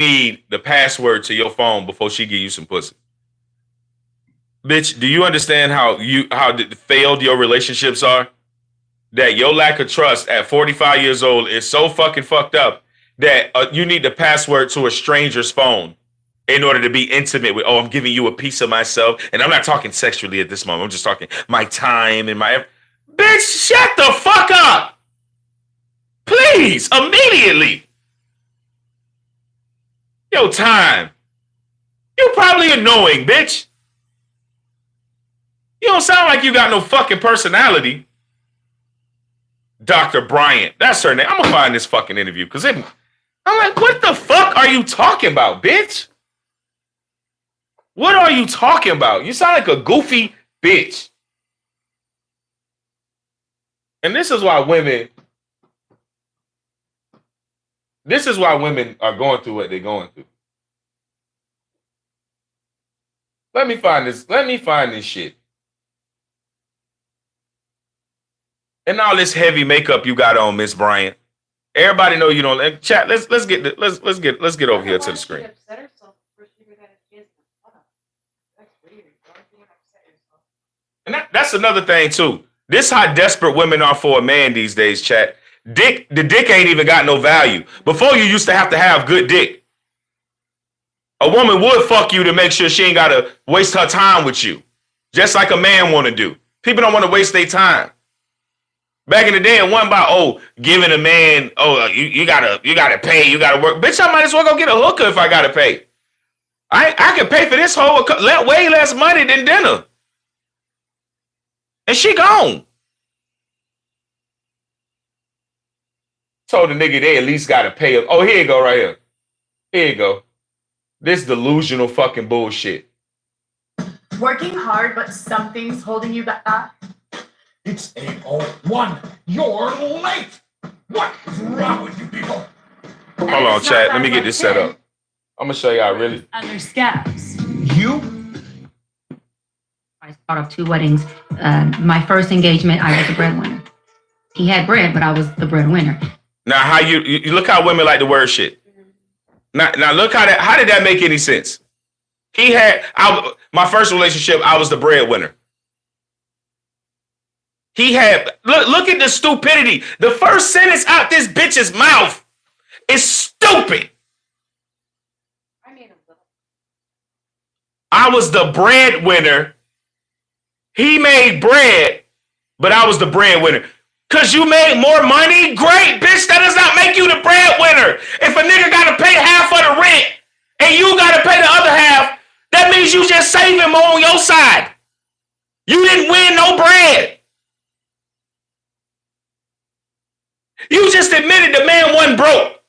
need the password to your phone before she give you some pussy. Bitch, do you understand how failed your relationships are? That your lack of trust at 45 years old is so fucking fucked up that you need the password to a stranger's phone in order to be intimate with, I'm giving you a piece of myself. And I'm not talking sexually at this moment. I'm just talking my time and my... Bitch, shut the fuck up. Please, immediately. Yo, time. You probably annoying, bitch. You don't sound like you got no fucking personality. Dr. Bryant. That's her name. I'm gonna find this fucking interview because I'm like, what the fuck are you talking about, bitch? What are you talking about? You sound like a goofy bitch. And this is why women are going through what they're going through. Let me find this shit. And all this heavy makeup you got on, Miss Bryant. Everybody know you don't. Chat. Let's get over here to the screen. And that's another thing too. This is how desperate women are for a man these days, chat. The dick ain't even got no value. Before you used to have good dick. A woman would fuck you to make sure she ain't gotta waste her time with you. Just like a man wanna do. People don't want to waste their time. Back in the day, it wasn't about, giving a man, you gotta pay, you gotta work. Bitch, I might as well go get a hooker if I gotta pay. I can pay for this whole way less money than dinner. And she gone. Told the nigga they at least gotta pay him. Oh, here you go right here. Here you go. This delusional fucking bullshit. Working hard, but something's holding you back. It's 8:01. You're late. What is wrong with you people? Hold on, chat. Let me get this set up. I'm gonna show y'all really. Other steps. You? I was part of 2 weddings. My first engagement, I was the breadwinner. He had bread, but I was the breadwinner. Now, how you look how women like to word shit. Now look how did that make any sense? My first relationship, I was the breadwinner. Look at the stupidity. The first sentence out this bitch's mouth is stupid. I was the breadwinner. He made bread, but I was the breadwinner. Cause you made more money? Great, bitch. That does not make you the breadwinner. If a nigga gotta pay half of the rent and you gotta pay the other half, that means you just saving more on your side. You didn't win no bread. You just admitted the man wasn't broke.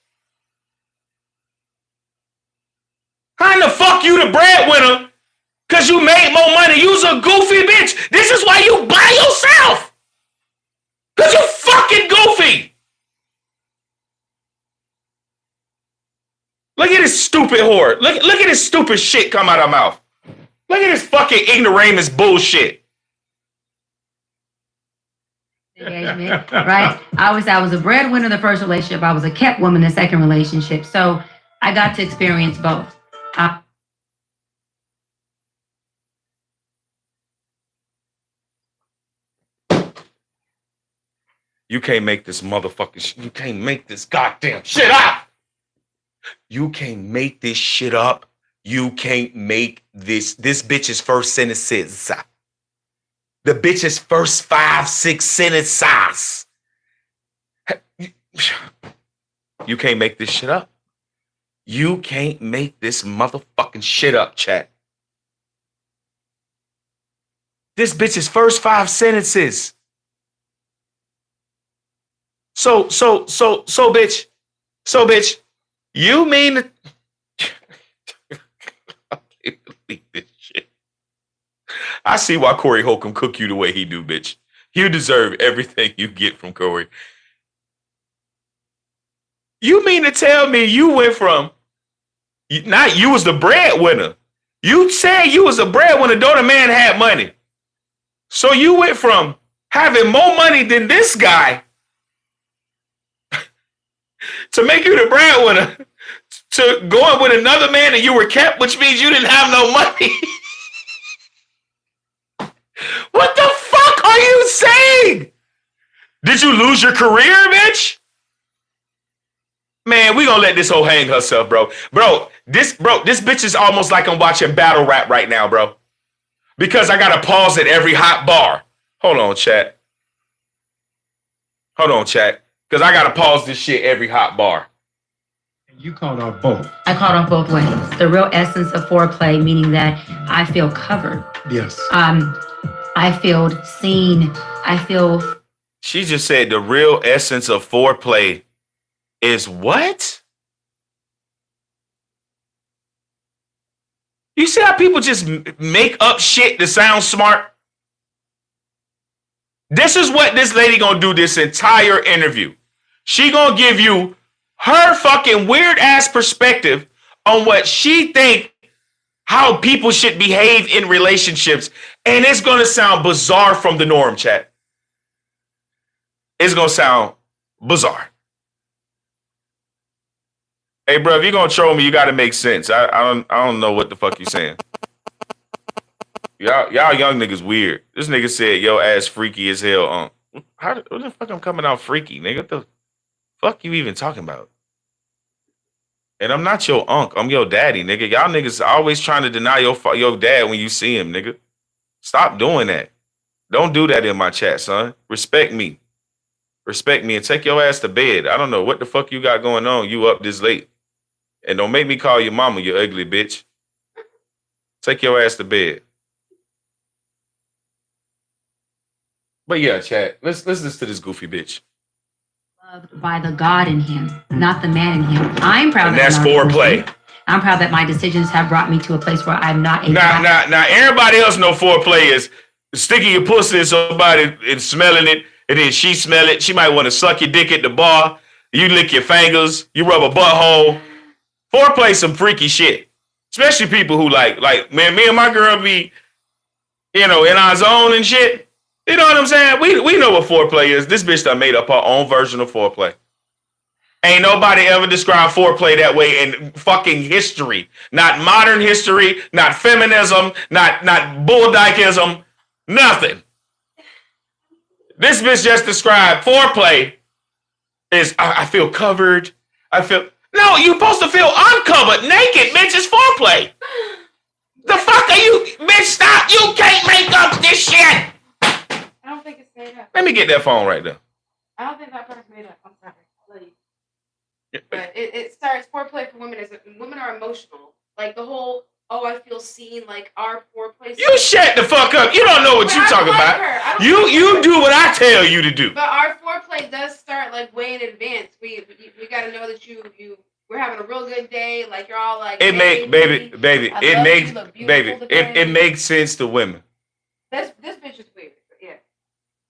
How in the fuck you the breadwinner? Cause you made more money. You's a goofy bitch. This is why you by yourself. Cause you fucking goofy. Look at this stupid whore. Look at this stupid shit come out of her mouth. Look at this fucking ignoramus bullshit. Engagement, right? I was a breadwinner in the first relationship. I was a kept woman in the second relationship. So I got to experience both. You can't make this motherfucking you can't make this goddamn shit up. You can't make this shit up. You can't make this bitch's first sentences. The bitch's first 5, 6 sentences. You can't make this shit up. You can't make this motherfucking shit up, chat. This bitch's first 5 sentences. So, bitch, you mean I can't believe this shit. I see why Corey Holcomb cook you the way he do, bitch. You deserve everything you get from Corey. You mean to tell me you went from, not you was the breadwinner. You said you was a breadwinner, though the man had money. So you went from having more money than this guy to make you the breadwinner, to going with another man and you were kept, which means you didn't have no money. What the fuck are you saying? Did you lose your career, bitch? Man, we gonna let this hoe hang herself, bro. This bitch is almost like I'm watching battle rap right now, bro. Because I gotta pause at every hot bar. Hold on, chat. Because I gotta pause this shit every hot bar. You called off both. I called off both ways. The real essence of foreplay, meaning that I feel covered. Yes. I feel seen. She just said the real essence of foreplay is what? You see how people just make up shit to sound smart? This is what this lady gonna do this entire interview. She gonna give you her fucking weird ass perspective on what she think how people should behave in relationships. And it's gonna sound bizarre from the norm, chat. It's gonna sound bizarre. Hey, bro, if you're gonna troll me, you gotta make sense. I don't know what the fuck you saying. Y'all young niggas weird. This nigga said, yo, ass freaky as hell. What the fuck I'm coming out freaky, nigga? What the fuck you even talking about? And I'm not your unk. I'm your daddy, nigga. Y'all niggas always trying to deny your dad when you see him, nigga. Stop doing that. Don't do that in my chat, son. Respect me. Respect me and take your ass to bed. I don't know what the fuck you got going on. You up this late. And don't make me call your mama, you ugly bitch. Take your ass to bed. But yeah, chat. Let's listen to this goofy bitch. Loved by the God in him, not the man in him. I'm proud. And that's foreplay. I'm proud that my decisions have brought me to a place where I'm not. Now, everybody else know foreplay is sticking your pussy in somebody and smelling it, and then she smell it. She might want to suck your dick at the bar. You lick your fingers. You rub a butthole. Foreplay some freaky shit. Especially people who like, man, me and my girl be, in our zone and shit. You know what I'm saying? We know what foreplay is. This bitch done made up her own version of foreplay. Ain't nobody ever described foreplay that way in fucking history. Not modern history, not feminism, not bulldykism, nothing. This bitch just described foreplay is I feel covered. No, you supposed to feel uncovered, naked, bitch. It's foreplay. The fuck are you, bitch? Stop! You can't make up this shit. I don't think it's made up. Let me get that phone right there. I don't think that part's made up. I'm sorry. But it starts foreplay for women. Women are emotional. Like the whole, I feel seen. Like our foreplay. You shut the fuck up. You don't know what you're talking about. You do what I tell you to do. But our foreplay does start like way in advance. We got to know that we're having a real good day. Like you're all like. It makes sense to women. This bitch is weird. Yeah.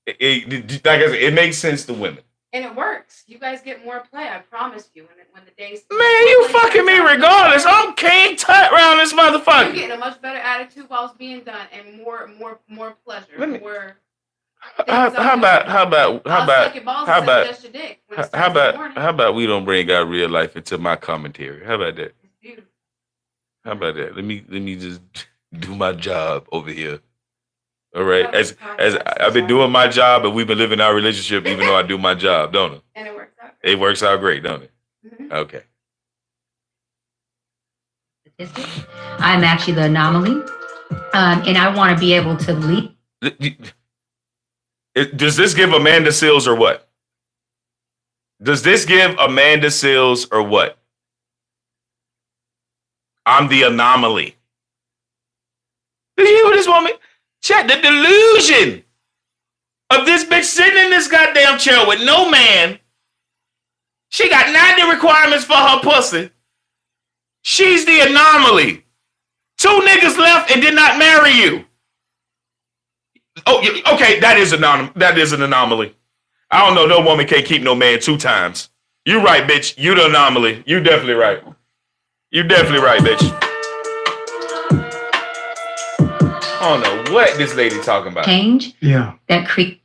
Like I said, it makes sense to women. And it works. You guys get more play. I promise you. When the days. Man, you fucking me regardless. I'm King Tut around this motherfucker. You're getting a much better attitude while it's being done, and more pleasure. How about we don't bring our real life into my commentary? How about that? How about that? Let me just do my job over here. All right, as I've been doing my job, and we've been living our relationship, even though I do my job, don't it? And it works out. It works out great, don't it? Mm-hmm. Okay. I'm actually the anomaly, and I want to be able to lead. Does this give Amanda Seals or what? Does this give Amanda Seals or what? I'm the anomaly. Did you hear what this woman? Check the delusion of this bitch sitting in this goddamn chair with no man. She got 90 requirements for her pussy. She's the anomaly. 2 niggas left and did not marry you. Oh, okay, that is an anomaly. I don't know, no woman can't keep no man 2 times. You right, bitch. You the anomaly. You definitely right. You definitely right, bitch. I don't know what this lady talking about. Change. Yeah. That creep.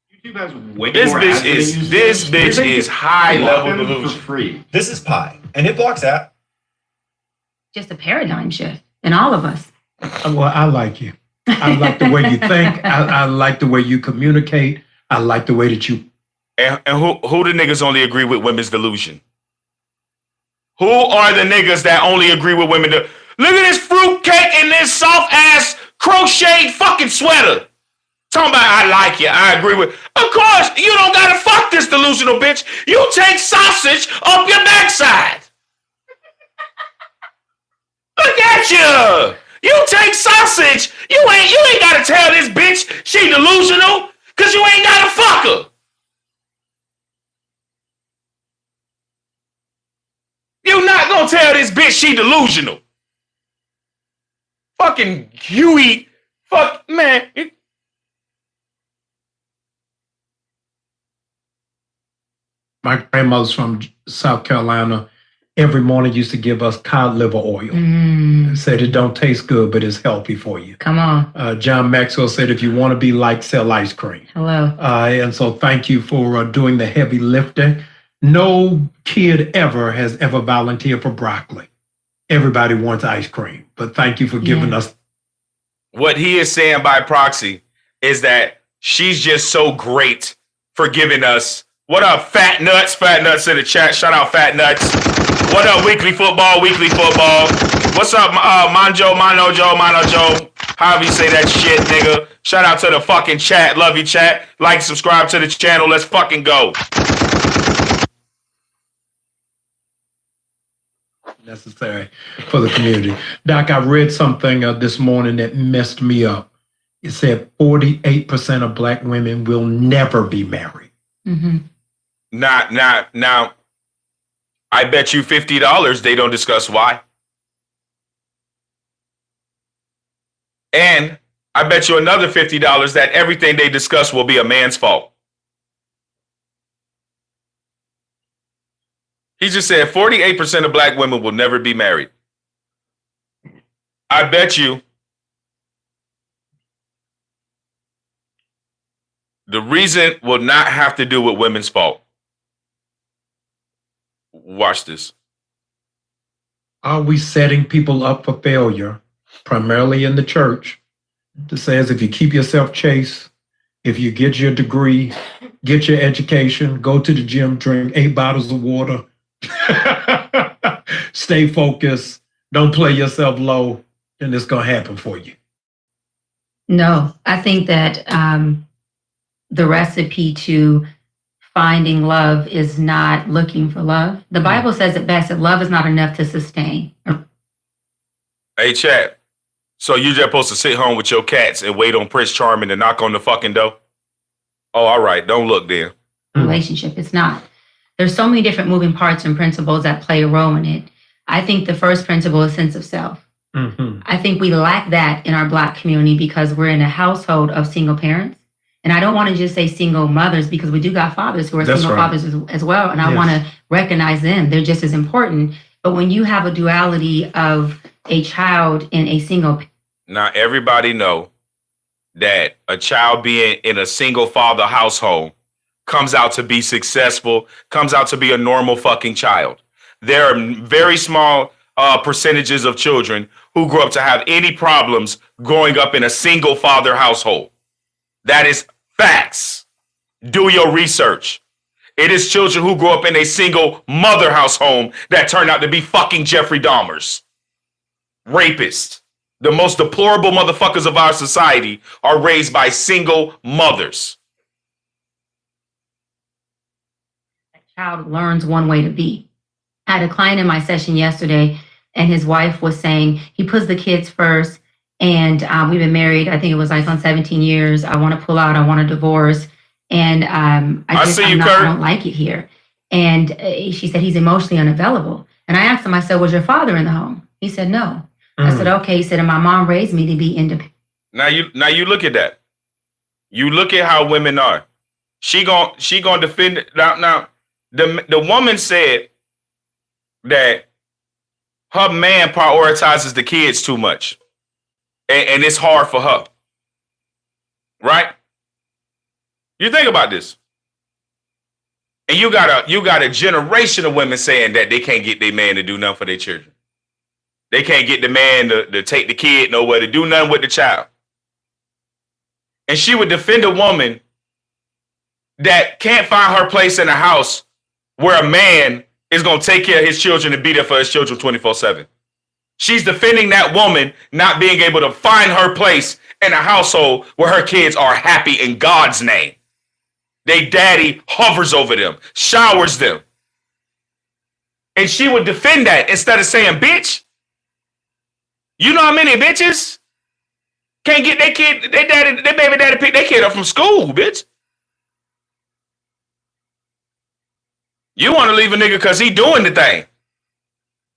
YouTube has way This more bitch ads than is they used this to. bitch is high level Log in delusion. for free. This is Pi, And it blocks that. Just a paradigm shift in all of us. Well, I like you. I like the way you think. I like the way you communicate. I like the way that you. And who the niggas only agree with women's delusion? Who are the niggas that only agree with women? Look at this fruitcake and this soft ass crocheted fucking sweater. Talking about I like you, I agree with. Of course, you don't gotta fuck this delusional bitch. You take sausage up your backside. Look at you. You take sausage. You ain't gotta tell this bitch she delusional, cause you ain't gotta fuck her. You not gonna tell this bitch she delusional. Fucking Huey. Fuck, man. My grandmother's from South Carolina. Every morning used to give us cod liver oil. Said it don't taste good, but it's healthy for you. Come on. John Maxwell said, if you want to be like, sell ice cream. Hello. And so thank you for doing the heavy lifting. No kid has ever volunteered for broccoli. Everybody wants ice cream, but thank you for giving us. What he is saying by proxy is that she's just so great for giving us. What up, Fat Nuts? Fat Nuts in the chat. Shout out, Fat Nuts. What up, Weekly Football? Weekly Football. What's up, Mono Joe? However you say that shit, nigga. Shout out to the fucking chat. Love you, chat. Like, subscribe to the channel. Let's fucking go. Necessary for the community. Doc, I read something this morning that messed me up. It said 48% of Black women will never be married. Mm-hmm. Now, I bet you $50 they don't discuss why. And I bet you another $50 that everything they discuss will be a man's fault. He just said 48% of Black women will never be married. I bet you the reason will not have to do with women's fault. Watch this. Are we setting people up for failure, primarily in the church, that says if you keep yourself chaste, if you get your degree, get your education, go to the gym, drink 8 bottles of water, stay focused, don't play yourself low, then it's going to happen for you? No, I think that the recipe to finding love is not looking for love. The Bible says it best that love is not enough to sustain. Hey, chat. So you just supposed to sit home with your cats and wait on Prince Charming to knock on the fucking door? Oh, all right. Don't look then. Relationship. It's not. There's so many different moving parts and principles that play a role in it. I think the first principle is sense of self. Mm-hmm. I think we lack that in our Black community because we're in a household of single parents. And I don't want to just say single mothers because we do got fathers who are single fathers as well. And I want to recognize them. They're just as important. But when you have a duality of a child and a single. Now, everybody know that a child being in a single father household comes out to be successful, comes out to be a normal fucking child. There are very small percentages of children who grow up to have any problems growing up in a single father household. That is facts. Do your research. It is children who grow up in a single mother household that turn out to be fucking Jeffrey Dahmers. Rapists. The most deplorable motherfuckers of our society are raised by single mothers. A child learns one way to be. I had a client in my session yesterday, and his wife was saying he puts the kids first. And we've been married, I think it was like on 17 years. I want to pull out. I want a divorce. And I don't like it here. And she said he's emotionally unavailable. And I asked him, I said, was your father in the home? He said, no. I said, okay. He said, and my mom raised me to be independent. Now you look at that. You look at how women are. She gonna defend it. Now the woman said that her man prioritizes the kids too much. And it's hard for her. Right? You think about this. And you got a generation of women saying that they can't get their man to do nothing for their children. They can't get the man to take the kid nowhere, to do nothing with the child. And she would defend a woman that can't find her place in a house where a man is going to take care of his children and be there for his children 24/7. She's defending that woman not being able to find her place in a household where her kids are happy in God's name. They daddy hovers over them, showers them. And she would defend that instead of saying, bitch, you know how many bitches can't get their kid, their baby daddy pick their kid up from school, bitch. You want to leave a nigga because he doing the thing.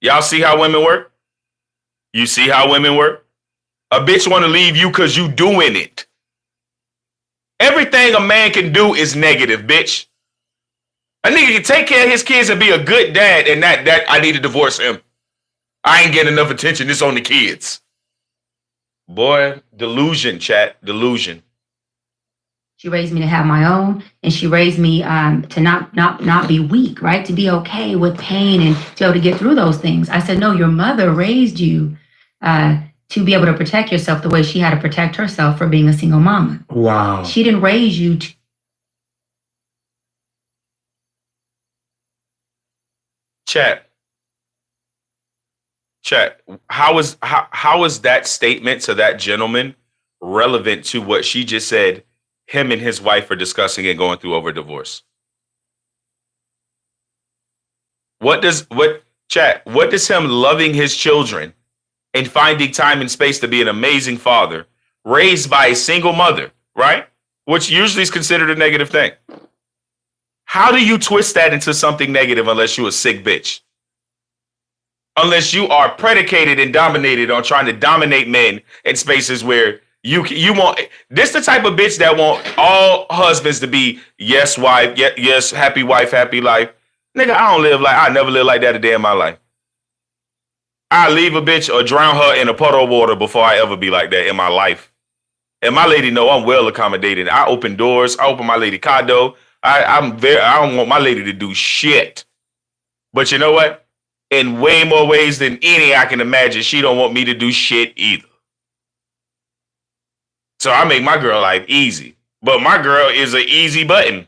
Y'all see how women work? You see how women work? A bitch want to leave you because you doing it. Everything a man can do is negative, bitch. A nigga can take care of his kids and be a good dad, and that I need to divorce him. I ain't getting enough attention. It's on the kids. Boy, delusion, chat. Delusion. She raised me to have my own, and she raised me to not be weak, right? To be okay with pain and to be able to get through those things. I said, no, your mother raised you to be able to protect yourself the way she had to protect herself for being a single mama. Wow. She didn't raise you to. Chat. How is that statement to that gentleman relevant to what she just said him and his wife are discussing and going through over divorce? What does him loving his children and finding time and space to be an amazing father, raised by a single mother, right? Which usually is considered a negative thing. How do you twist that into something negative unless you're a sick bitch? Unless you are predicated and dominated on trying to dominate men in spaces where you want. This the type of bitch that want all husbands to be yes wife, yes happy wife, happy life. Nigga, I never lived like that a day in my life. I leave a bitch or drown her in a puddle of water before I ever be like that in my life. And my lady know I'm well accommodated. I open doors. I open my lady condo. I don't want my lady to do shit. But you know what? In way more ways than any I can imagine, she don't want me to do shit either. So I make my girl life easy. But my girl is an easy button.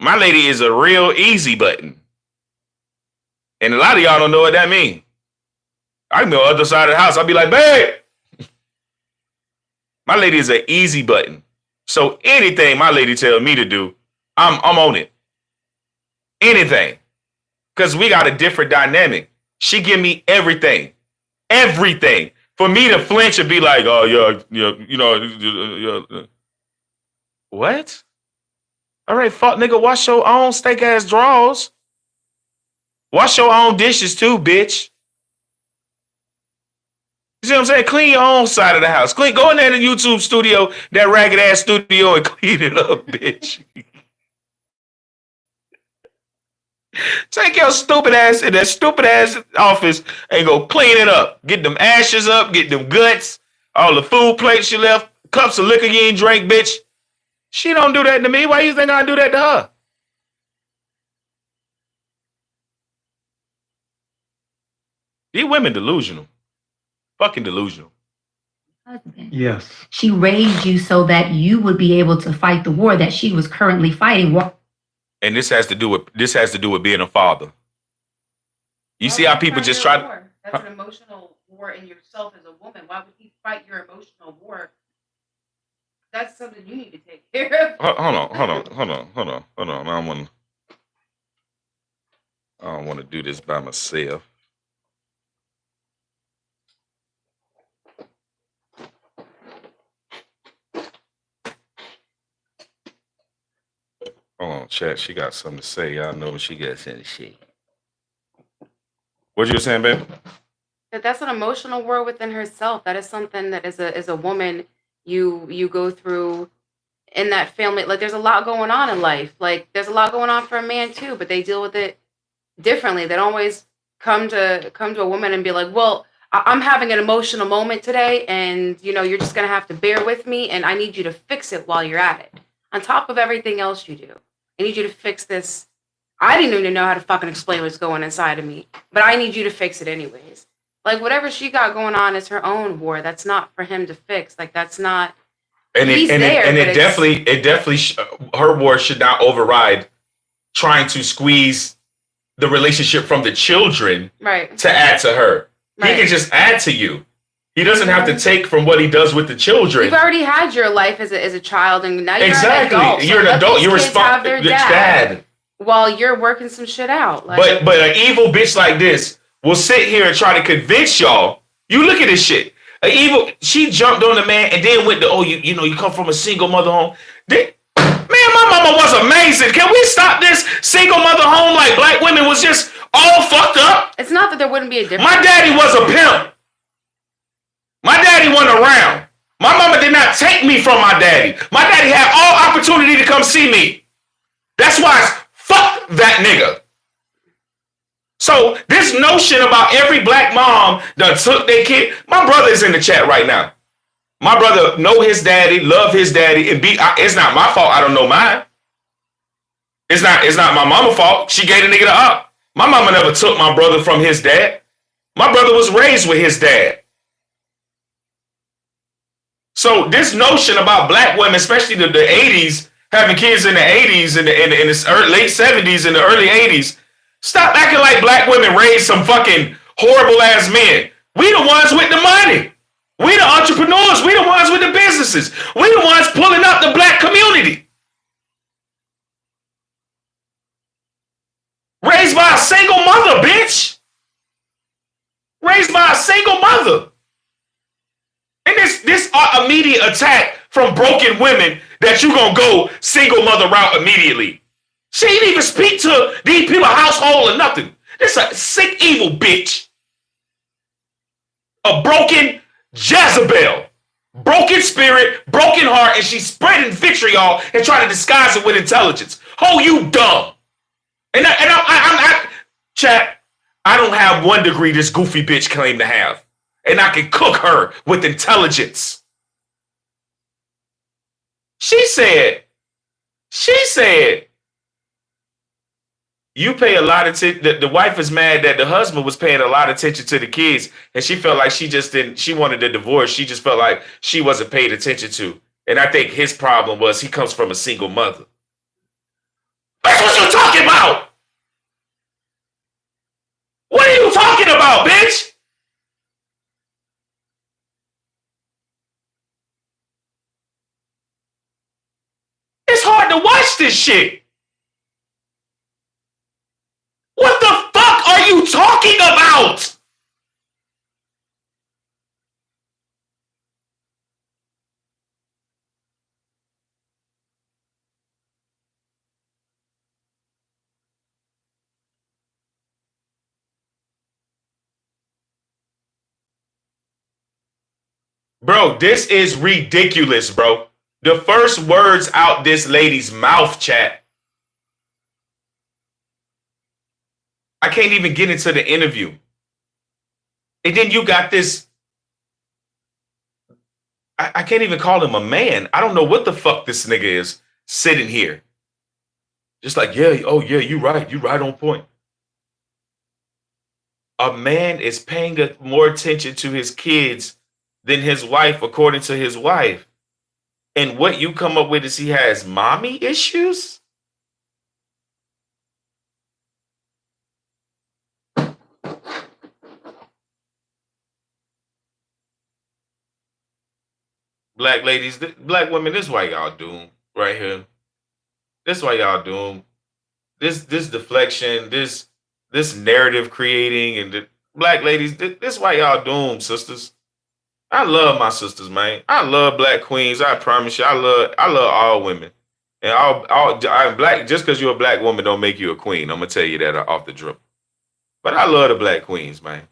My lady is a real easy button. And a lot of y'all don't know what that means. I can be on the other side of the house. I'll be like, babe. My lady is an easy button. So anything my lady tell me to do, I'm on it. Anything. Because we got a different dynamic. She give me everything. Everything. For me to flinch and be like, oh, yeah. What? All right, fuck, nigga, wash your own steak ass drawers. Wash your own dishes too, bitch. You see what I'm saying? Clean your own side of the house. Go in there in the YouTube studio, that ragged ass studio, and clean it up, bitch. Take your stupid ass in that stupid ass office and go clean it up. Get them ashes up, get them guts, all the food plates you left, cups of liquor you ain't drank, bitch. She don't do that to me. Why you think I do that to her? These women delusional. Fucking delusional. Husband. Yes. She raised you so that you would be able to fight the war that she was currently fighting. And this has to do with being a father. You see how people just try to. That's an emotional war in yourself as a woman. Why would he fight your emotional war? That's something you need to take care of. Hold on. I don't want to do this by myself. Hold on, chat. She got something to say. Y'all know when she gets in the shit. What you saying, babe? That's an emotional war within herself. That is something that as a woman you go through in that family. Like there's a lot going on in life. Like there's a lot going on for a man too, but they deal with it differently. They don't always come to a woman and be like, well, I'm having an emotional moment today, and you're just gonna have to bear with me, and I need you to fix it while you're at it. On top of everything else you do. I need you to fix this. I didn't even know how to fucking explain what's going inside of me, but I need you to fix it anyways. Like, whatever she got going on is her own war. That's not for him to fix. Like, that's not. And it definitely her war should not override trying to squeeze the relationship from the children to add to her. Right. He can just add to you. He doesn't have to take from what he does with the children. You've already had your life as a child, and now you're an adult. You're an adult. You're responsible. Dad. While you're working some shit out. Like, but an evil bitch like this will sit here and try to convince y'all. You look at this shit. She jumped on the man and then went to, you come from a single mother home. Man, my mama was amazing. Can we stop this single mother home like black women was just all fucked up? It's not that there wouldn't be a difference. My daddy was a pimp. My daddy went around. My mama did not take me from my daddy. My daddy had all opportunity to come see me. That's why fuck that nigga. So this notion about every black mom that took their kid, my brother is in the chat right now. My brother know his daddy, love his daddy, and it's not my fault I don't know mine. It's not my mama's fault. She gave the nigga the up. My mama never took my brother from his dad. My brother was raised with his dad. So this notion about black women, especially the 80s, having kids in the 80s and in the late 70s and the early 80s, stop acting like black women raised some fucking horrible ass men. We the ones with the money. We the entrepreneurs. We the ones with the businesses. We the ones pulling up the black community. Raised by a single mother, bitch. Raised by a single mother. And this immediate attack from broken women that you gonna go single mother route immediately. She ain't even speak to these people's household or nothing. This a sick, evil bitch. A broken Jezebel. Broken spirit, broken heart, and she's spreading vitriol and trying to disguise it with intelligence. Oh, you dumb. Chat, I don't have 1 degree this goofy bitch claimed to have. And I can cook her with intelligence. She said, you pay a lot of attention. The wife is mad that the husband was paying a lot of attention to the kids, and she felt like she wanted a divorce. She just felt like she wasn't paid attention to. And I think his problem was he comes from a single mother. That's what you're talking about. What are you talking about, bitch? It's hard to watch this shit. What the fuck are you talking about? Bro, this is ridiculous, bro. The first words out this lady's mouth, chat. I can't even get into the interview. And then you got this. I can't even call him a man. I don't know what the fuck this nigga is sitting here. Just like, yeah, oh yeah, you right. You right on point. A man is paying more attention to his kids than his wife, according to his wife. And what you come up with is he has mommy issues? Black ladies, black women, this is why y'all doomed right here. This is why y'all doomed. This deflection, this narrative creating, and the black ladies, this is why y'all doomed, sisters. I love my sisters, man. I love black queens. I promise you, I love all women. And I'm black. Just because you're a black woman don't make you a queen. I'm gonna tell you that off the drip. But I love the black queens, man.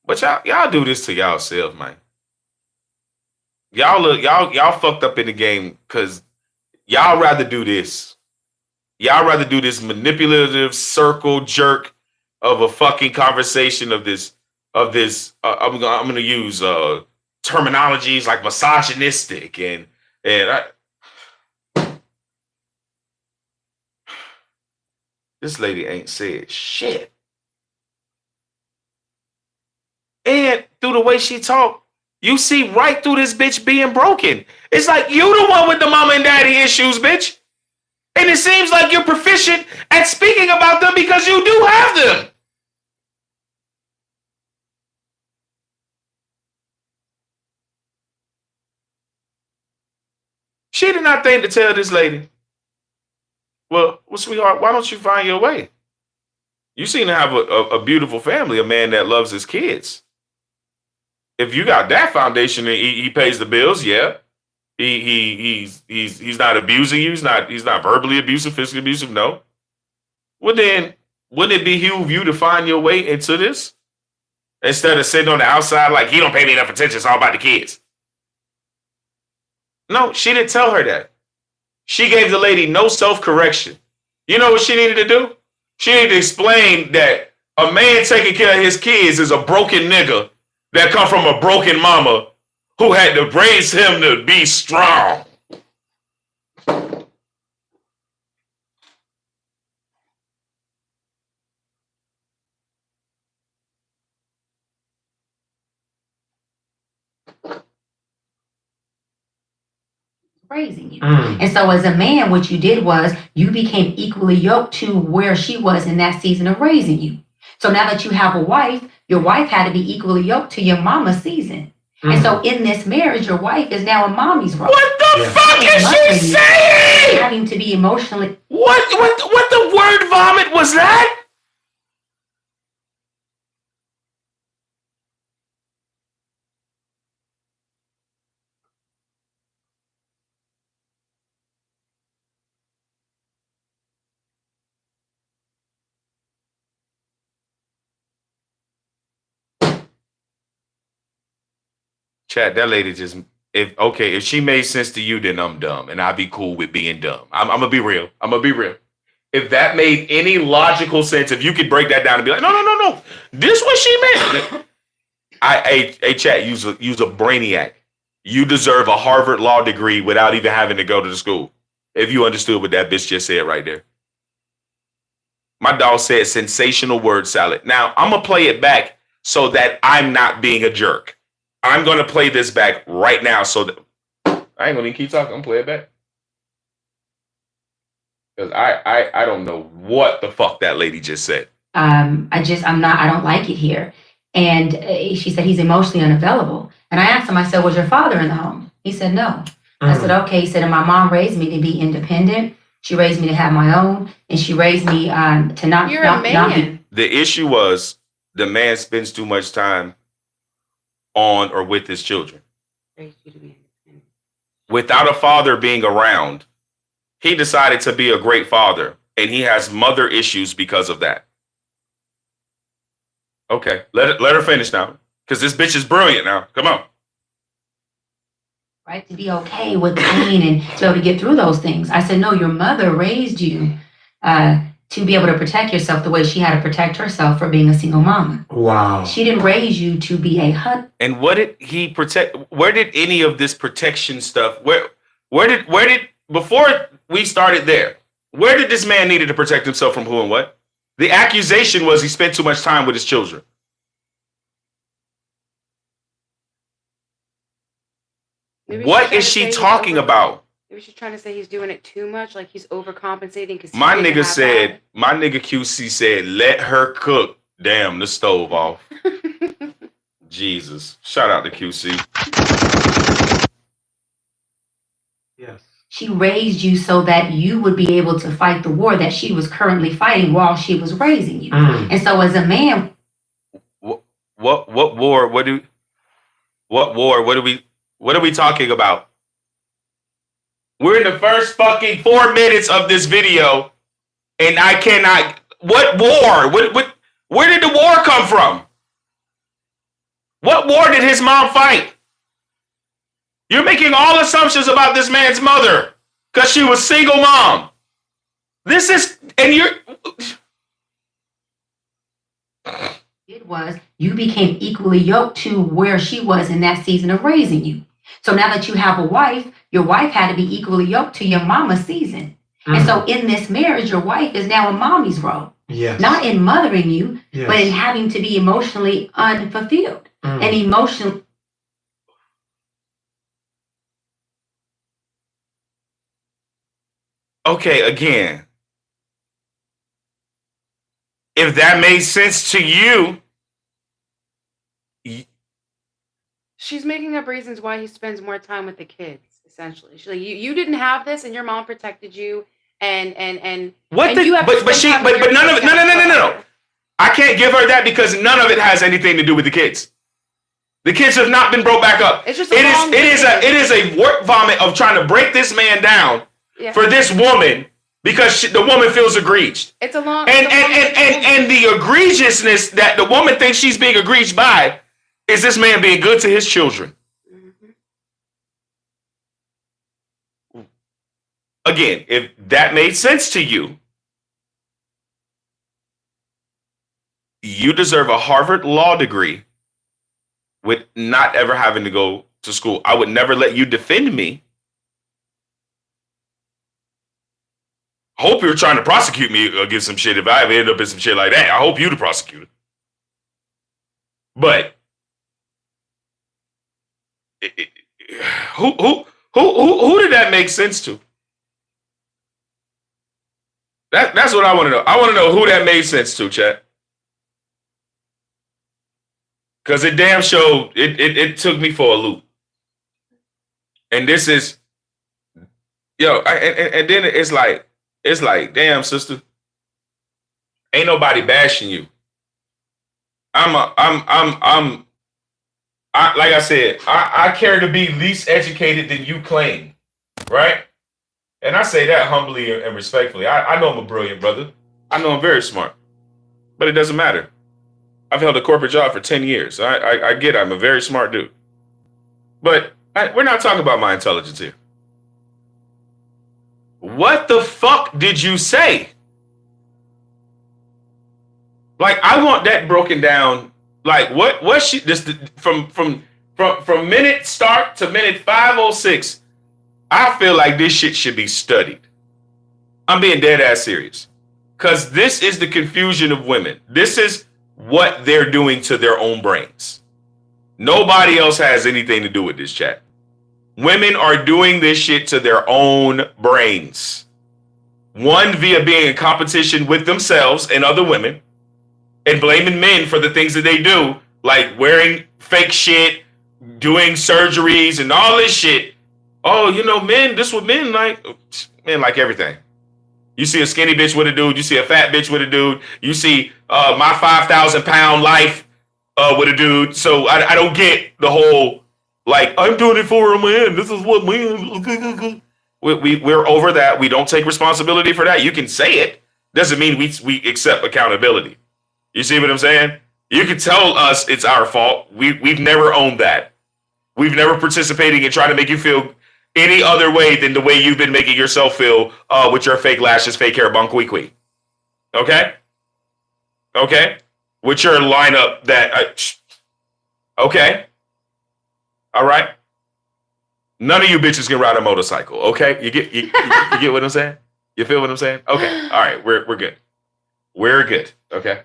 But y'all do this to y'allself, man. Y'all fucked up in the game because y'all rather do this. Y'all rather do this manipulative circle jerk of a fucking conversation of this. I'm gonna use terminologies like misogynistic and This lady ain't said shit. And through the way she talked, you see right through this bitch being broken. It's like you the one with the mama and daddy issues, bitch. And it seems like you're proficient at speaking about them because you do have them. She did not think to tell this lady, well, sweetheart, why don't you find your way? You seem to have a beautiful family, a man that loves his kids. If you got that foundation and he pays the bills, yeah. He's not abusing you. He's not verbally abusive, physically abusive. No. Well, then wouldn't it behoove you to find your way into this instead of sitting on the outside like he don't pay me enough attention? It's all about the kids. No, she didn't tell her that. She gave the lady no self-correction. You know what she needed to do? She needed to explain that a man taking care of his kids is a broken nigga that come from a broken mama who had to raise him to be strong. Raising you. And so as a man, what you did was you became equally yoked to where she was in that season of raising you. So now that you have a wife, your wife had to be equally yoked to your mama's season. And so in this marriage, your wife is now a mommy's role. What the fuck is she saying? Having to be emotionally. What the word vomit was that? Chat, that lady just, if she made sense to you, then I'm dumb. And I'll be cool with being dumb. I'm going to be real. If that made any logical sense, if you could break that down and be like, no. This what she meant. Hey, chat, use a brainiac. You deserve a Harvard law degree without even having to go to the school. If you understood what that bitch just said right there. My dog said sensational word salad. Now, I'm going to play it back so that I'm not being a jerk. I'm going to play this back right now so that I ain't going to even keep talking. I'm going to play it back. Because I don't know what the fuck that lady just said. I don't like it here. And she said he's emotionally unavailable. And I asked him, I said, was your father in the home? He said, no. I said, okay. He said, and my mom raised me to be independent. She raised me to have my own. And she raised me to not. You're a man. The issue was the man spends too much time on or with his children. Without a father being around, he decided to be a great father, and he has mother issues because of that. Okay, let her finish now, because this bitch is brilliant now. Come on. Right, to be okay with pain and to be able to get through those things. I said, no, your mother raised you to be able to protect yourself the way she had to protect herself for being a single mama. Wow. She didn't raise you to be a husband. And what did he protect? Where did any of this protection stuff? Where did before we started there? Where did this man needed to protect himself from who and what? The accusation was he spent too much time with his children. What is she talking about? Maybe she's trying to say he's doing it too much, like he's overcompensating. My nigga QC said, let her cook. Damn, the stove off. Jesus. Shout out to QC. Yes. She raised you so that you would be able to fight the war that she was currently fighting while she was raising you. And so as a man. What war? What are we talking about? We're in the first fucking 4 minutes of this video, and I cannot. What war? Where did the war come from? What war did his mom fight? You're making all assumptions about this man's mother because she was single mom. It was you became equally yoked to where she was in that season of raising you. So now that you have a wife, your wife had to be equally yoked to your mama's season. And so in this marriage, your wife is now in mommy's role. Yes. Not in mothering you, Yes. but in having to be emotionally unfulfilled and emotional. Okay, again, if that made sense to you, She's making up reasons why he spends more time with the kids. Essentially, she's like, you didn't have this, and your mom protected you, and what and the? you have to But spend she, time with but your none of it. kids No. I can't give her that because none of it has anything to do with the kids. The kids have not been brought back up. It's just it is a work vomit of trying to break this man down for this woman because the woman feels aggrieved. It's a long And the egregiousness that the woman thinks she's being egregious by is this man being good to his children. Again, if that made sense to you, you deserve a Harvard law degree with not ever having to go to school. I would never let you defend me. Hope you're trying to prosecute me against some shit if I ever end up in some shit like that. I hope you the prosecutor. But who did that make sense to? That's what I want to know. I want to know who that made sense to, chat. Because it damn show, it took me for a loop. And this is, and then it's like, damn, sister, ain't nobody bashing you. Like I said, I care to be least educated than you claim, right? And I say that humbly and respectfully. I know I'm a brilliant brother. I know I'm very smart, but it doesn't matter. I've held a corporate job for 10 years. I get it. I'm a very smart dude. But we're not talking about my intelligence here. What the fuck did you say? Like, I want that broken down. Like, what she this from minute start to minute 5:06. I feel like this shit should be studied. I'm being dead ass serious. Because this is the confusion of women. This is what they're doing to their own brains. Nobody else has anything to do with this, chat. Women are doing this shit to their own brains. One, via being in competition with themselves and other women and blaming men for the things that they do, like wearing fake shit, doing surgeries and all this shit. Oh, men, this what men like. Men like everything. You see a skinny bitch with a dude. You see a fat bitch with a dude. You see my 5,000 pound life with a dude. So I don't get the whole, like, I'm doing it for a man. This is what men. We're over that. We don't take responsibility for that. You can say it. Doesn't mean we accept accountability. You see what I'm saying? You can tell us it's our fault. We've never owned that. We've never participated in trying to make you feel any other way than the way you've been making yourself feel with your fake lashes, fake hair, bonqueequee. Okay? Okay? With your lineup that... okay? All right? None of you bitches can ride a motorcycle, okay? You get what I'm saying? You feel what I'm saying? Okay. All right. We're good. We're good. Okay?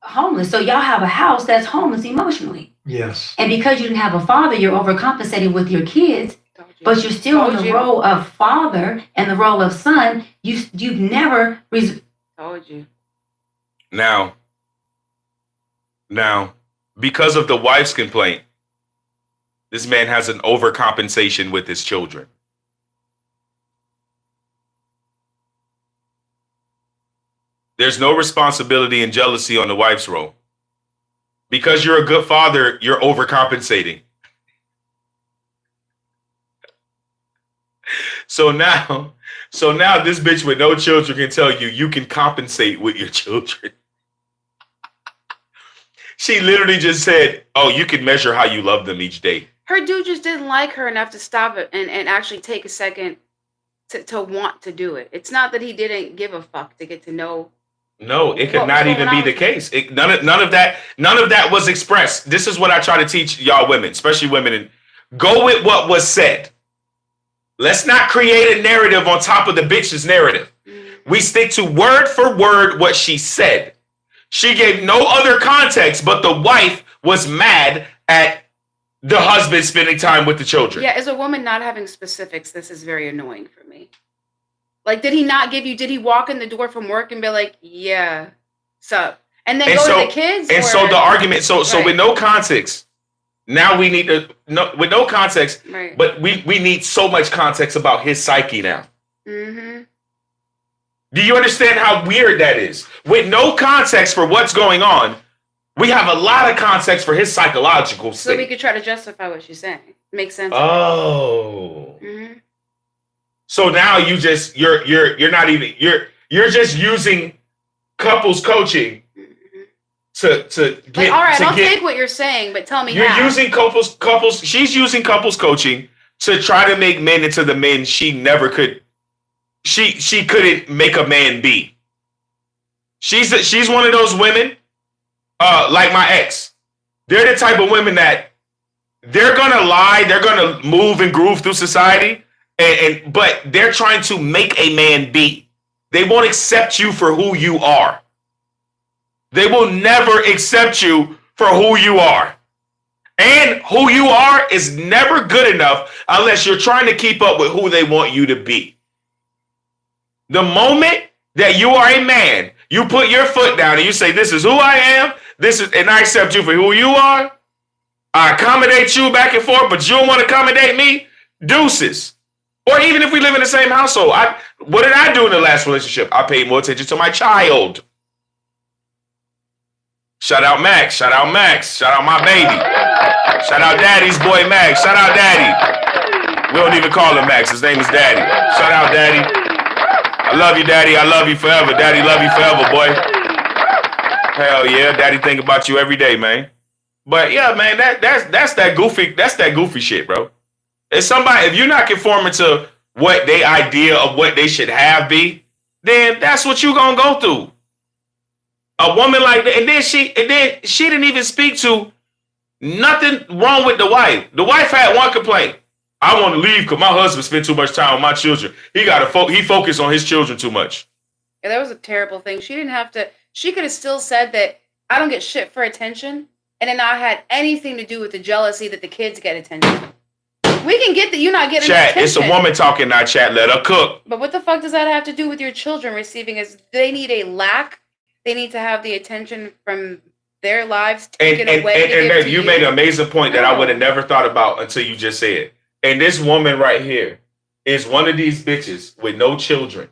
Homeless. So y'all have a house that's homeless emotionally. Yes. And because you didn't have a father, you're overcompensating with your kids, but you're still in the role of father and the role of son. You've never told you. Now, because of the wife's complaint, this man has an overcompensation with his children. There's no responsibility and jealousy on the wife's role. Because you're a good father, you're overcompensating. So now this bitch with no children can tell you can compensate with your children. She literally just said, oh, you can measure how you love them each day. Her dude just didn't like her enough to stop it and actually take a second to want to do it. It's not that he didn't give a fuck to get to know. No, it could not even be the case. None of that was expressed. This is what I try to teach y'all women, especially women. And go with what was said. Let's not create a narrative on top of the bitch's narrative. We stick to word for word what she said. She gave no other context, but the wife was mad at the husband spending time with the children. Yeah, as a woman not having specifics, this is very annoying for me. Like, did he walk in the door from work and be like, yeah, sup? And then go to the kids? And so the argument, so with no context, now we need to, with no context, right. But we need so much context about his psyche now. Mm-hmm. Do you understand how weird that is? With no context for what's going on, we have a lot of context for his psychological state. So we could try to justify what she's saying. Makes sense. Oh. Mm-hmm. So now you're just using couples coaching to get. Like, all right, I'll take what you're saying, but tell me you're how. using couples. She's using couples coaching to try to make men into the men she never could. She couldn't make a man be. She's one of those women, like my ex. They're the type of women that they're gonna lie, they're gonna move and groove through society, but they're trying to make a man be. They won't accept you for who you are. They will never accept you for who you are. And who you are is never good enough unless you're trying to keep up with who they want you to be. The moment that you are a man, you put your foot down and you say, this is who I am, and I accept you for who you are. I accommodate you back and forth, but you don't want to accommodate me, deuces. Or even if we live in the same household, what did I do in the last relationship? I paid more attention to my child. Shout out Max, shout out Max, shout out my baby. Shout out Daddy's boy Max, shout out Daddy. We don't even call him Max, his name is Daddy. Shout out Daddy. I love you, Daddy. I love you forever. Daddy, love you forever, boy. Hell yeah, Daddy think about you every day, man. But yeah, man, that's that goofy shit, bro. If you're not conforming to what they idea of what they should have be, then that's what you gonna go through. A woman like that, and then she didn't even speak to nothing wrong with the wife. The wife had one complaint. I want to leave because my husband spent too much time with my children. He focused on his children too much. Yeah, that was a terrible thing. She didn't have to. She could have still said that I don't get shit for attention, and it not had anything to do with the jealousy that the kids get attention. We can get that you're not getting chat, attention. It's a woman talking, not chat. Let her cook. But what the fuck does that have to do with your children receiving? They need a lack. They need to have the attention from their lives taken away. And you made an amazing point that I would have never thought about until you just said. And this woman right here is one of these bitches with no children.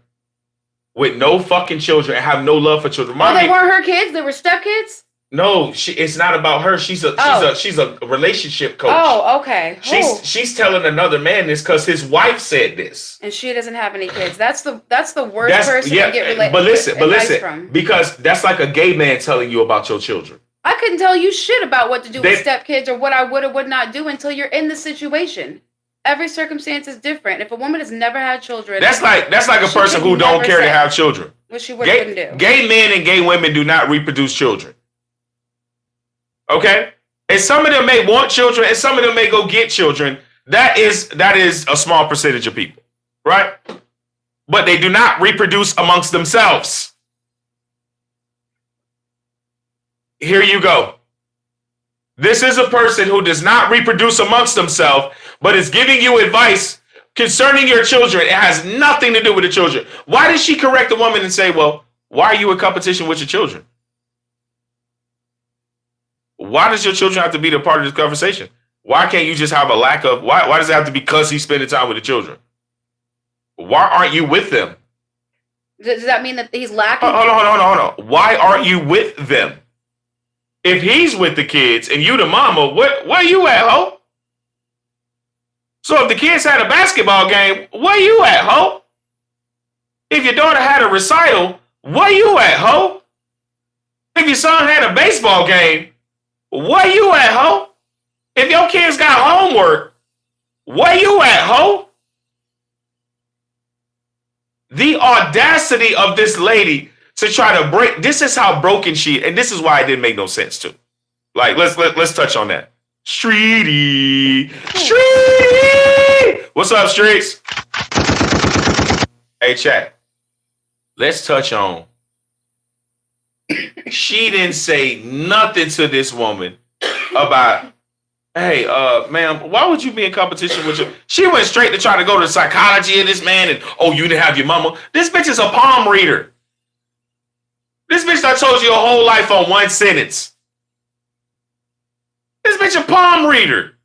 With no fucking children and have no love for children. They weren't her kids? They were stepkids? No, it's not about her. She's a relationship coach. Oh, okay. She's telling another man this because his wife said this. And she doesn't have any kids. That's the worst person to get advice But listen, from. because that's like a gay man telling you about your children. I couldn't tell you shit about what to do with stepkids or what I would or would not do until you're in the situation. Every circumstance is different. If a woman has never had children, that's like a person who don't care to have children. What she wouldn't do. Gay men and gay women do not reproduce children. Okay? And some of them may want children and some of them may go get children. That is a small percentage of people, right? But they do not reproduce amongst themselves. Here you go. This is a person who does not reproduce amongst themselves, but is giving you advice concerning your children. It has nothing to do with the children. Why did she correct the woman and say, well, why are you in competition with your children? Why does your children have to be the part of this conversation? Why can't you just have a lack of, why does it have to be because he's spending time with the children? Why aren't you with them? Does that mean that he's lacking? Hold on. Why aren't you with them? If he's with the kids and you the mama, where you at, ho? So if the kids had a basketball game, where you at, ho? If your daughter had a recital, where you at, ho? If your son had a baseball game, where you at, ho? If your kids got homework, where you at, ho? The audacity of this lady to try to break. This is how broken she, and this is why it didn't make no sense too. Like let's touch on that. Streety. What's up, streets? Hey, chat. Let's touch on. She didn't say nothing to this woman about, hey, ma'am, why would you be in competition with you? She went straight to try to go to the psychology of this man and, oh, you didn't have your mama. This bitch is a palm reader. This bitch that told you your whole life on one sentence. This bitch a palm reader.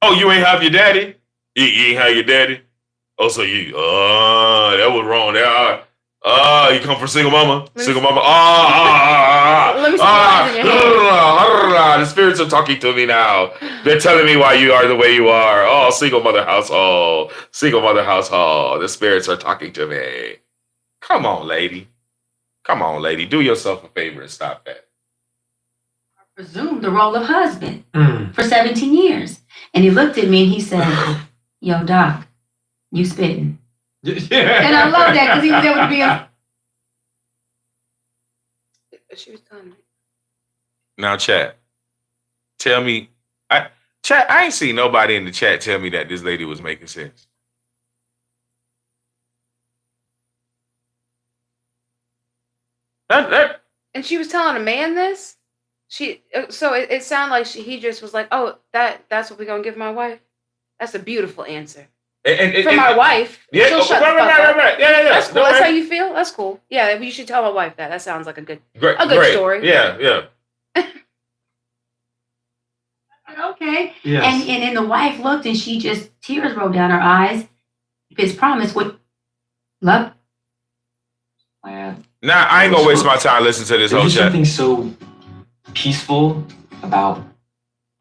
Oh, you ain't have your daddy? You ain't have your daddy? Oh, so you, that was wrong. You come from single mama? Single mama? Let me see The spirits are talking to me now. They're telling me why you are the way you are. Oh, single mother household. Single mother household. The spirits are talking to me. Come on, lady. Come on, lady. Do yourself a favor and stop that. Presumed the role of husband for 17 years. And he looked at me and he said, yo, Doc, you spitting. And I love that because he was able to be a... She was telling me. Now, chat. Tell me. Chat, I ain't seen nobody in the chat tell me that this lady was making sense. And she was telling a man this? So it sounded like he just was like, oh, that's what we're going to give my wife? That's a beautiful answer. For my wife. Yeah, she'll shut the fuck up. right. Yeah. That's cool. That's how you feel? That's cool. Yeah, you should tell my wife that. That sounds like a good story. Yeah. Okay. Yes. And then the wife looked and she just, tears rolled down her eyes. His promise would love. Well, Nah, I ain't gonna waste my time listening to this whole There's chat. something so peaceful about.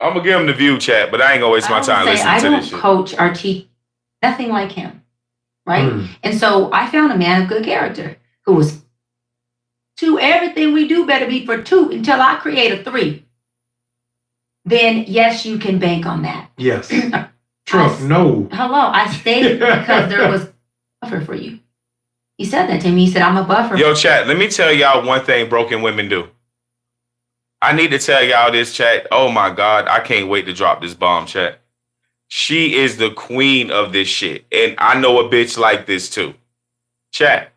I'm gonna give him the view chat, but I ain't gonna waste my time listening to this shit. I don't coach or teach nothing like him, right? And so I found a man of good character who was everything we do better be for 2 until I create a 3. Then yes, you can bank on that. Yes. Trump, no. Hello, I stayed because there was a buffer for you. He said that to me. He said, I'm a buffer. Yo, chat, let me tell y'all one thing broken women do. I need to tell y'all this, chat. Oh my God, I can't wait to drop this bomb, chat. She is the queen of this shit. And I know a bitch like this too. Chat,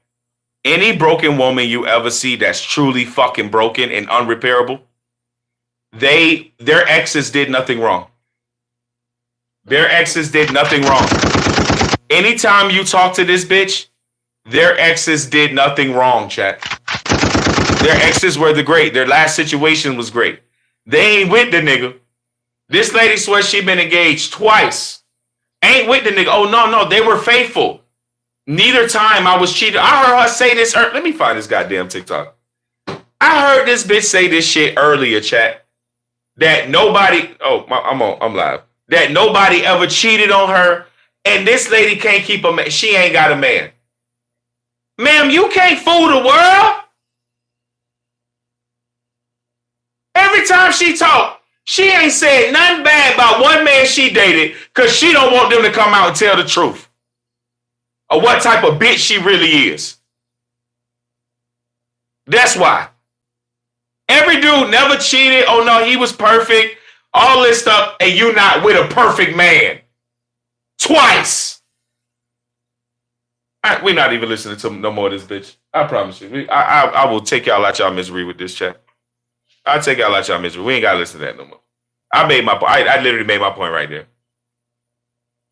any broken woman you ever see that's truly fucking broken and unrepairable, their exes did nothing wrong. Their exes did nothing wrong. Anytime you talk to this bitch, their exes did nothing wrong, chat. Their exes were the great. Their last situation was great. They ain't with the nigga. This lady swears she been engaged twice. Ain't with the nigga. Oh, no. They were faithful. Neither time I was cheated. I heard her say this. Let me find this goddamn TikTok. I heard this bitch say this shit earlier, chat. That nobody... Oh, I'm live. That nobody ever cheated on her. And this lady can't keep a man. She ain't got a man. Ma'am, you can't fool the world. Every time she talk, she ain't said nothing bad about one man she dated because she don't want them to come out and tell the truth or what type of bitch she really is. That's why. Every dude never cheated. Oh, no, he was perfect. All this stuff, and you not with a perfect man. Twice. We're not even listening to no more of this bitch. I promise you. I will take y'all out y'all misery with this chat. I'll take y'all out y'all misery. We ain't got to listen to that no more. I made my point. I literally made my point right there.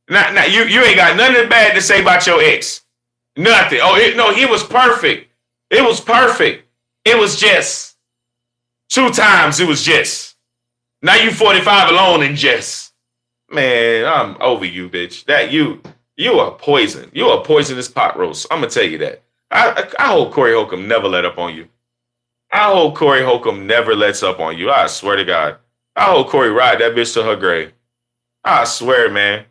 Now you ain't got nothing bad to say about your ex. Nothing. No, he was perfect. It was perfect. It was just 2 times. It was just. Now you 45 alone and just. Man, I'm over you, bitch. That you are poison. You are a poisonous pot roast. I'm gonna tell you that. I hope Corey Holcomb never let up on you. I hope Corey Holcomb never lets up on you. I swear to God. I hope Corey ride that bitch to her grave. I swear, man.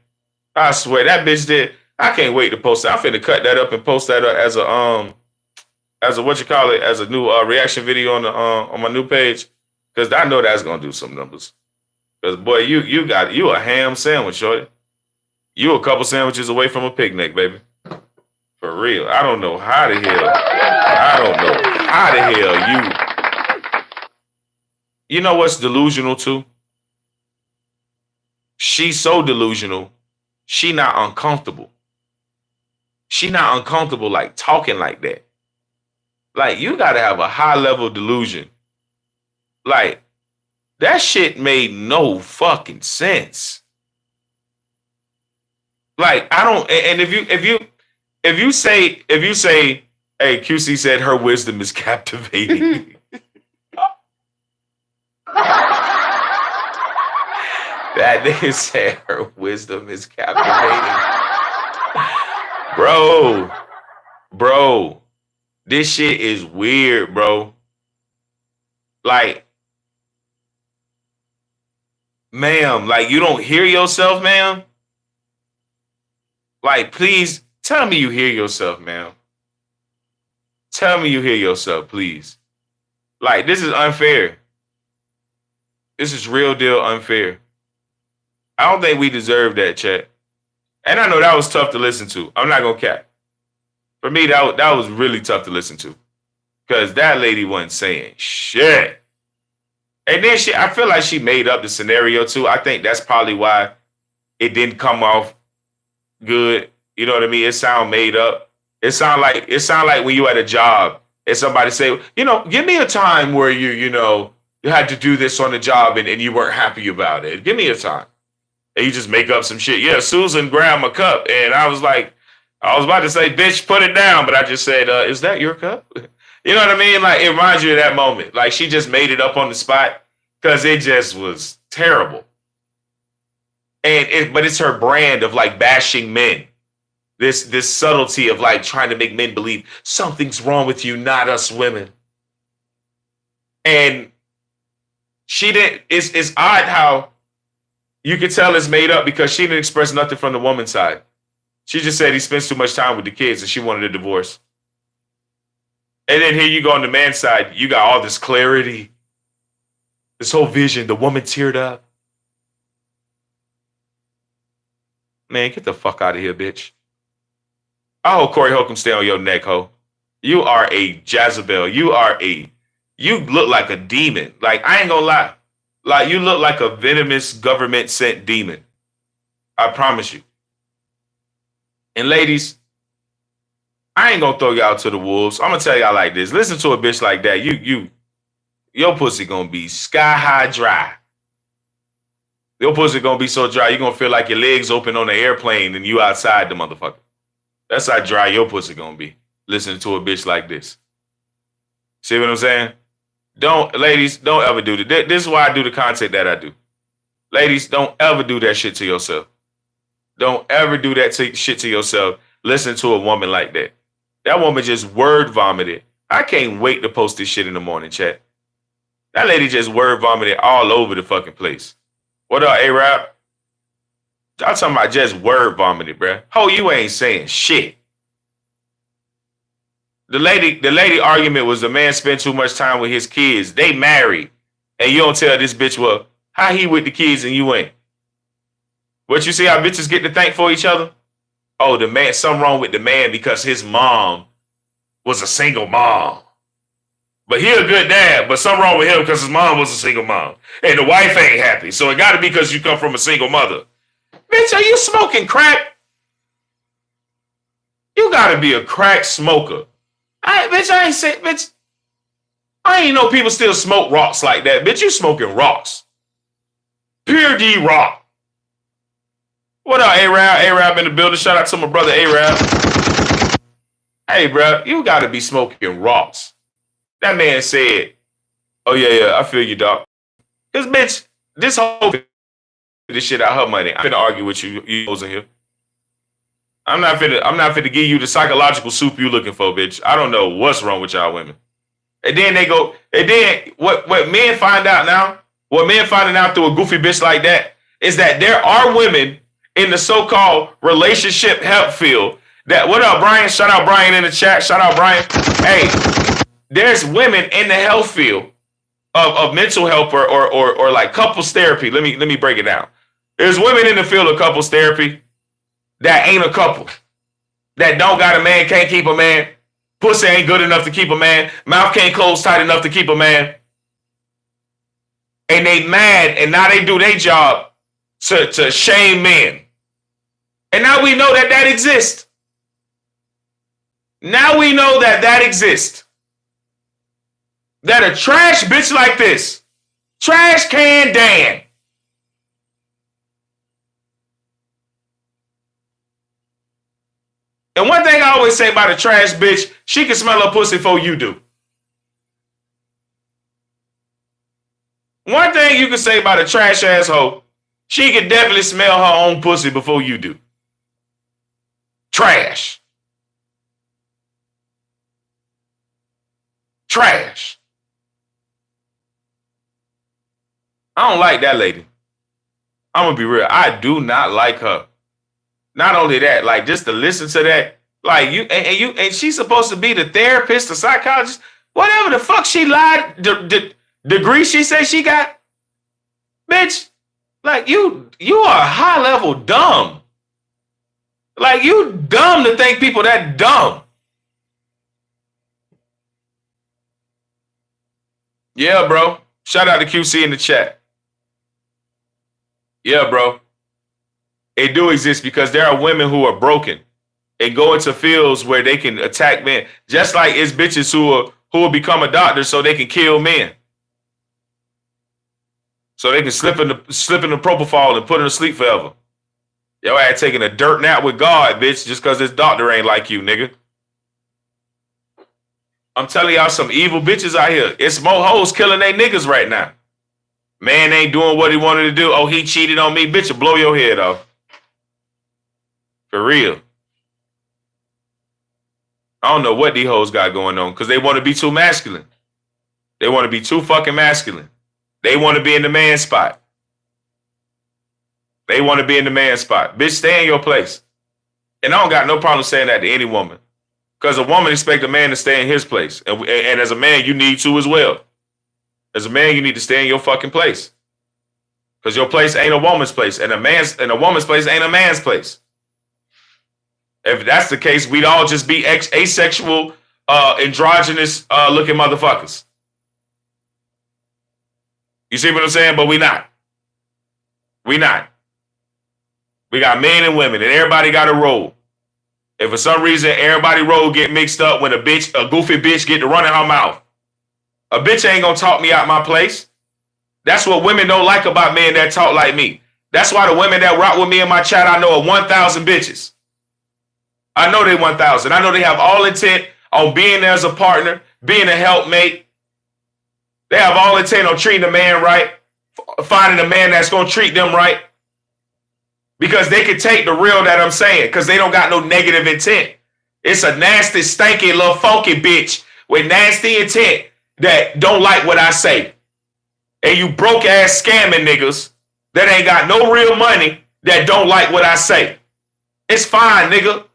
I swear that bitch did. I can't wait to post that. I'm finna cut that up and post that up as a what you call it, as a new reaction video on my new page, because I know that's gonna do some numbers. Because boy, you a ham sandwich, shorty. You a couple sandwiches away from a picnic, baby. For real. I don't know how the hell you know what's delusional too? She's so delusional. she not uncomfortable. She not uncomfortable like talking like that. Like, you got to have a high level delusion. Like, that shit made no fucking sense. Like, I don't, and if you say, hey, QC said her wisdom is captivating. That nigga said her wisdom is captivating. Bro, this shit is weird, bro. Like, ma'am, like, you don't hear yourself, ma'am? Like, please tell me you hear yourself, ma'am. Tell me you hear yourself, please. Like, this is unfair. This is real deal unfair. I don't think we deserve that, chat. And I know that was tough to listen to. I'm not gonna cap. For me, that was really tough to listen to. Because that lady wasn't saying shit. And then I feel like she made up the scenario too. I think that's probably why it didn't come off good. You know what I mean? It sound made up. It sound like when you at a job and somebody say, give me a time where you had to do this on the job and you weren't happy about it. Give me a time. And you just make up some shit. Yeah, Susan grabbed my cup. And I was about to say, bitch, put it down. But I just said, is that your cup? You know what I mean? Like, it reminds you of that moment. Like, she just made it up on the spot because it just was terrible. But it's her brand of like bashing men. This subtlety of like trying to make men believe something's wrong with you, not us women. And she didn't, it's odd how you could tell it's made up because she didn't express nothing from the woman's side. She just said he spends too much time with the kids and she wanted a divorce. And then here you go on the man's side, you got all this clarity, this whole vision, the woman teared up. Man, get the fuck out of here, bitch. I hope Corey Holcomb stay on your neck, ho. You are a Jezebel. You look like a demon. Like, I ain't gonna lie. Like, you look like a venomous government-sent demon. I promise you. And ladies, I ain't gonna throw y'all to the wolves. I'm gonna tell y'all like this. Listen to a bitch like that. Your pussy gonna be sky high dry. Your pussy gonna be so dry, you gonna feel like your legs open on the airplane and you outside the motherfucker. That's how dry your pussy gonna be. Listening to a bitch like this. See what I'm saying? Ladies, don't ever do that. This is why I do the content that I do. Ladies, don't ever do that shit to yourself. Don't ever do that shit to yourself. Listen to a woman like that. That woman just word vomited. I can't wait to post this shit in the morning, chat. That lady just word vomited all over the fucking place. What up, A-Rap? Y'all talking about just word vomited, bruh. Ho, you ain't saying shit. The lady argument was the man spent too much time with his kids. They married. And you don't tell this bitch, well, how he with the kids and you ain't? What, you see how bitches get to thank for each other? Oh, the man, something wrong with the man because his mom was a single mom. But he a good dad, but something wrong with him because his mom was a single mom. And the wife ain't happy. So it got to be because you come from a single mother. Bitch, are you smoking crack? You got to be a crack smoker. I ain't know people still smoke rocks like that. Bitch, you smoking rocks. Pure D rock. What up, A-Rab? A-Rab in the building. Shout out to my brother A-Rab. Hey, bro, you got to be smoking rocks. That man said, oh, yeah, I feel you, dog. Because, bitch, this whole this shit out her money. I'm finna argue with you in here. I'm not finna give you the psychological soup you looking for, bitch. I don't know what's wrong with y'all women. And then what men find out now, what men finding out through a goofy bitch like that, is that there are women in the so-called relationship help field that, what up, Brian? Shout out Brian in the chat. Shout out Brian. Hey, there's women in the health field of mental health or like couples therapy. Let me break it down. There's women in the field of couples therapy that ain't a couple, that don't got a man, can't keep a man, pussy ain't good enough to keep a man, mouth can't close tight enough to keep a man, and they mad, and now they do their job to shame men. And now we know that exists. Now we know that exists. That a trash bitch like this, Trash Can Dan, and one thing I always say about a trash bitch, she can smell her pussy before you do. One thing you can say about a trash asshole, she can definitely smell her own pussy before you do. Trash. Trash. I don't like that lady. I'm gonna be real. I do not like her. Not only that, like just to listen to that, like and she's supposed to be the therapist, the psychologist, whatever the fuck she lied, the degree she said she got. Bitch, like you are high level dumb. Like you dumb to think people that dumb. Yeah, bro. Shout out to QC in the chat. Yeah, bro. It do exist because there are women who are broken and go into fields where they can attack men. Just like it's bitches who will become a doctor so they can kill men. So they can slip in the propofol and put her to sleep forever. Yo, I had taking a dirt nap with God, bitch, just because this doctor ain't like you, nigga. I'm telling y'all some evil bitches out here. It's more hoes killing they niggas right now. Man ain't doing what he wanted to do. Oh, he cheated on me. Bitch, will blow your head off. For real. I don't know what these hoes got going on because they want to be too masculine. They want to be too fucking masculine. They want to be in the man spot. They want to be in the man spot. Bitch, stay in your place. And I don't got no problem saying that to any woman. Because a woman expects a man to stay in his place. And as a man, you need to as well. As a man, you need to stay in your fucking place. Because your place ain't a woman's place. And a woman's place ain't a man's place. If that's the case, we'd all just be asexual, androgynous looking motherfuckers. You see what I'm saying? But we not. We not. We got men and women, and everybody got a role. If for some reason everybody role get mixed up when a goofy bitch get to run in her mouth, a bitch ain't gonna talk me out my place. That's what women don't like about men that talk like me. That's why the women that rock with me in my chat, I know are 1,000 bitches. I know they 1,000. I know they have all intent on being there as a partner, being a helpmate. They have all intent on treating a man right, finding a man that's gonna treat them right. Because they can take the real that I'm saying, because they don't got no negative intent. It's a nasty, stanky, little funky bitch with nasty intent that don't like what I say. And you broke ass scamming niggas that ain't got no real money that don't like what I say. It's fine, nigga.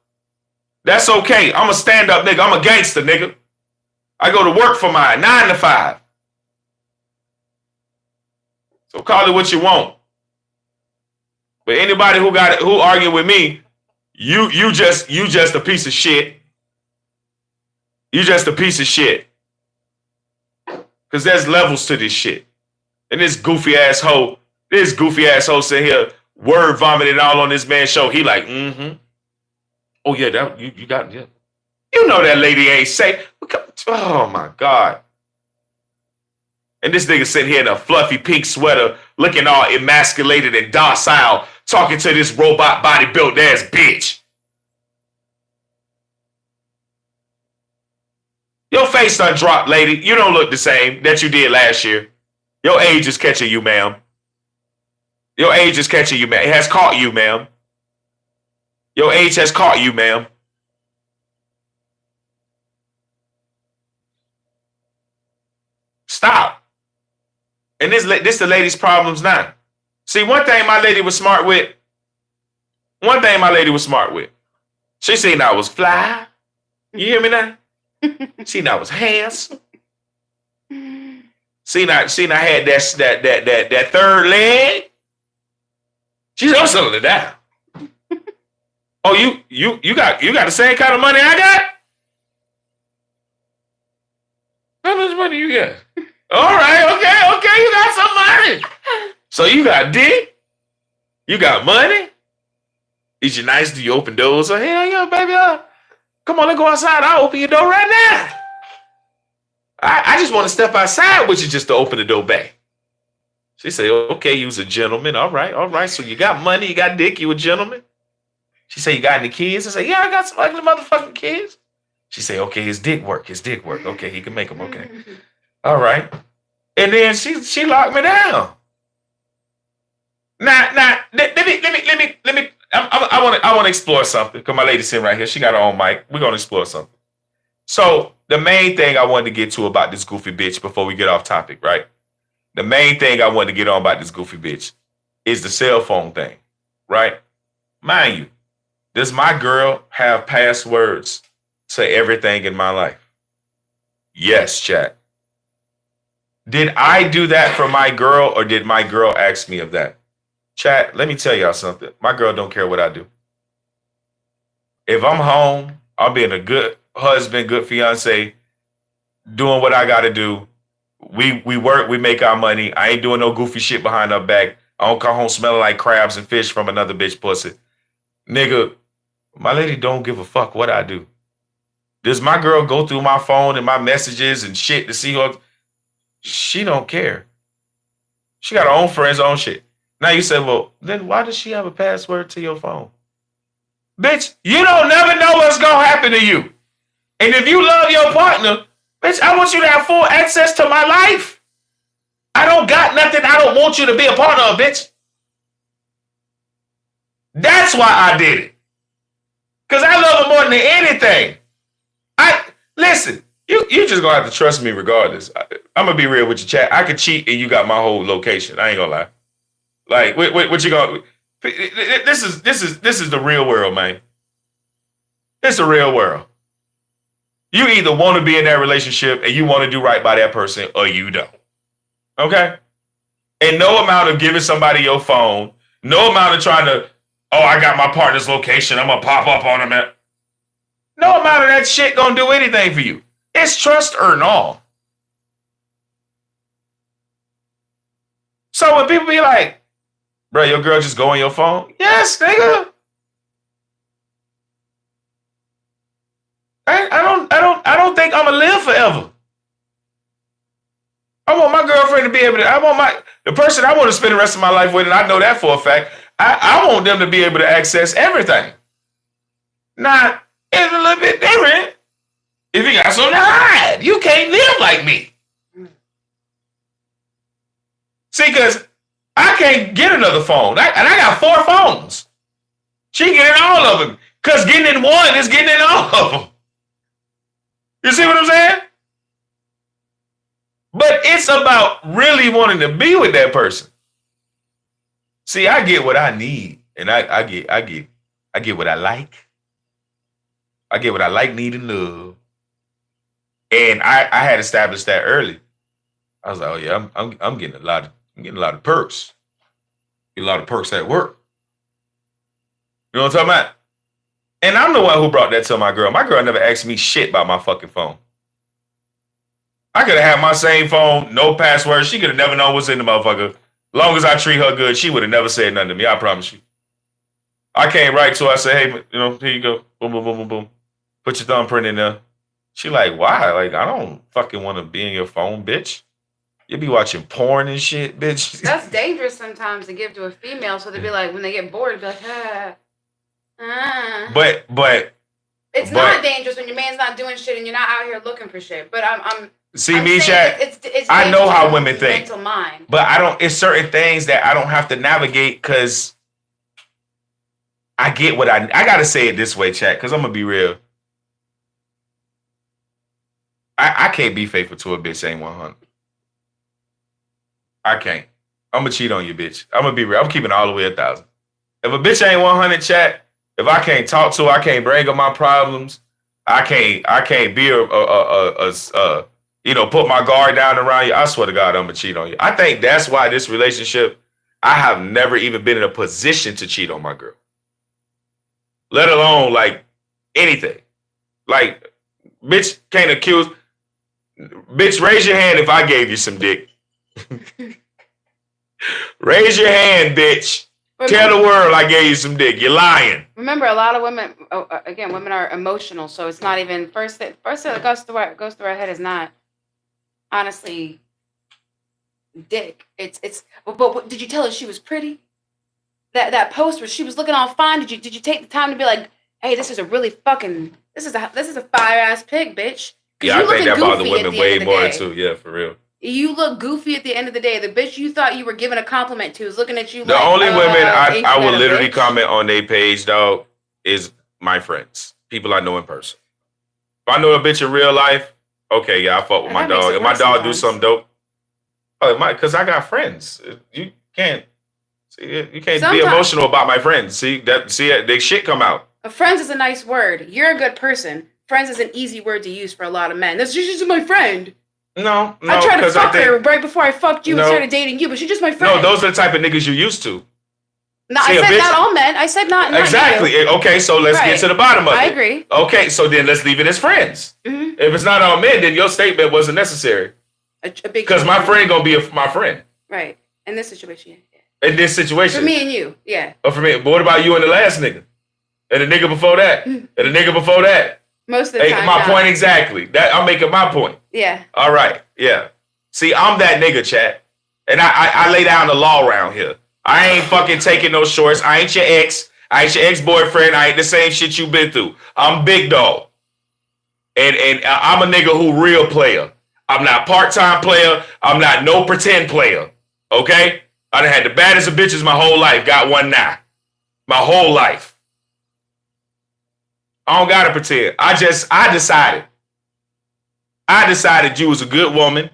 That's okay. I'm a stand-up nigga. I'm a gangster, nigga. I go to work for mine, 9 to 5. So call it what you want. But anybody who argue with me, you just a piece of shit. You just a piece of shit. Because there's levels to this shit. And this goofy asshole sitting here word vomiting all on this man's show. He like, oh yeah, that you got it. You know that lady ain't safe. Oh my God. And this nigga sitting here in a fluffy pink sweater, looking all emasculated and docile, talking to this robot body built ass bitch. Your face done dropped, lady. You don't look the same that you did last year. Your age is catching you, ma'am. Your age is catching you, ma'am. It has caught you, ma'am. Your age has caught you, ma'am. Stop. And this the lady's problems now. See, one thing my lady was smart with. She seen I was fly. You hear me now? Seen I was handsome. Seen I had that third leg. She said, I'm selling it down. Oh, you got the same kind of money I got? How much money you got? All right, okay, you got some money. So you got dick, you got money, Is you nice? Do you open doors? Oh, hell yeah, baby. Come on, let's go outside. I'll open your door right now. I just want to step outside with you just to open the door back. She said, okay, you was a gentleman. All right. So you got money, you got dick, you a gentleman. She said, you got any kids? I said, yeah, I got some ugly motherfucking kids. She said, okay, his dick work. Okay, he can make them, okay. All right. And then she locked me down. Now, let me. I want to explore something because my lady's sitting right here. She got her own mic. We're gonna explore something. So the main thing I wanted to get to about this goofy bitch before we get off topic, right? The main thing I wanted to get on about this goofy bitch is the cell phone thing, right? Mind you, does my girl have passwords to everything in my life? Yes, chat. Did I do that for my girl or did my girl ask me of that? Chat, let me tell y'all something. My girl don't care what I do. If I'm home, I'll be a good husband, good fiance, doing what I got to do. We work, we make our money. I ain't doing no goofy shit behind her back. I don't come home smelling like crabs and fish from another bitch pussy. Nigga, my lady don't give a fuck what I do. Does my girl go through my phone and my messages and shit to see her? She don't care. She got her own friends, own shit. Now you say, well, then why does she have a password to your phone? Bitch, you don't never know what's going to happen to you. And if you love your partner, bitch, I want you to have full access to my life. I don't got nothing I don't want you to be a part of, bitch. That's why I did it. Because I love her more than anything. Listen, you just going to have to trust me regardless. I'm going to be real with you, chat. I could cheat and you got my whole location. I ain't going to lie. Like, what you gonna? This is the real world, man. It's the real world. You either want to be in that relationship and you want to do right by that person, or you don't. Okay? And no amount of giving somebody your phone, no amount of trying to, oh, I got my partner's location, I'm gonna pop up on him. No amount of that shit gonna do anything for you. It's trust or no. So when people be like, bro, your girl just go on your phone? Yes, nigga. I don't think I'm gonna live forever. I want my girlfriend to be able to, the person I want to spend the rest of my life with, and I know that for a fact, I want them to be able to access everything. Now, it's a little bit different. If you got something to hide, you can't live like me. See, because I can't get another phone. And I got 4 phones. She getting all of them. Because getting in one is getting in all of them. You see what I'm saying? But it's about really wanting to be with that person. See, I get what I need. And I get what I like. I get what I like, need, and love. And I had established that early. I was like, oh yeah, I'm getting a lot of perks. Get a lot of perks at work. You know what I'm talking about? And I'm the one who brought that to my girl. My girl never asked me shit about my fucking phone. I could have had my same phone, no password. She could have never known what's in the motherfucker. Long as I treat her good, she would have never said nothing to me. I promise you. I came right to her. I said, hey, here you go. Boom, boom, boom, boom, boom. Put your thumbprint in there. She like, why? Like, I don't fucking want to be in your phone, bitch. You be watching porn and shit, bitch. That's dangerous sometimes to give to a female, so they be like, when they get bored, be like, But it's not dangerous when your man's not doing shit and you're not out here looking for shit. But I'm me, chat. It's I know how women think. Mental mind. But I don't. It's certain things that I don't have to navigate because I get what I gotta say it this way, chat. Because I'm gonna be real. I can't be faithful to a bitch that ain't 100. I can't. I'm gonna cheat on you, bitch. I'm gonna be real. I'm keeping it all the way 1,000. If a bitch ain't 100, chat, if I can't talk to her, I can't bring up my problems. I can't be put my guard down around you. I swear to God, I'm gonna cheat on you. I think that's why this relationship, I have never even been in a position to cheat on my girl. Let alone like anything. Like, bitch can't accuse. Bitch, raise your hand if I gave you some dick. Raise your hand, bitch. Tell the world I gave you some dick. You're lying. Remember, a lot of women, again, women are emotional, so it's not even first thing that goes through our head is not honestly dick. It's. But did you tell her she was pretty? That post where she was looking all fine. Did you take the time to be like, hey, this is a fire ass pic, bitch. Yeah, I think that bothers women way more too. Yeah, for real. You look goofy at the end of the day. The bitch you thought you were giving a compliment to is looking at you. The only women I will literally comment on their page, dog, is my friends, people I know in person. If I know a bitch in real life, okay, yeah, I fuck with my dog. If my dog do something dope, because I got friends. You can't be emotional about my friends. See they shit come out. Friends is a nice word. You're a good person. Friends is an easy word to use for a lot of men. She's just my friend. No. I tried to fuck her right before I fucked you and started dating you, but she's just my friend. No, those are the type of niggas you're used to. No, I said not all men. I said not exactly. You. Okay, so let's get to the bottom of it. I agree. Okay, so then let's leave it as friends. Mm-hmm. If it's not all men, then your statement wasn't necessary. Because my friend gonna be my friend. Right. In this situation. Yeah. In this situation. For me and you, yeah. But for me, but what about you and the last nigga? And the nigga before that? And the nigga before that? Most of the time. My point exactly. I'm making my point. Yeah. All right. Yeah. See, I'm that nigga, chat. And I lay down the law around here. I ain't fucking taking no shorts. I ain't your ex. I ain't your ex-boyfriend. I ain't the same shit you been through. I'm big dog. And I'm a nigga who real player. I'm not part-time player. I'm not no pretend player. Okay? I done had the baddest of bitches my whole life. Got one now. My whole life. I don't gotta pretend. I decided you was a good woman.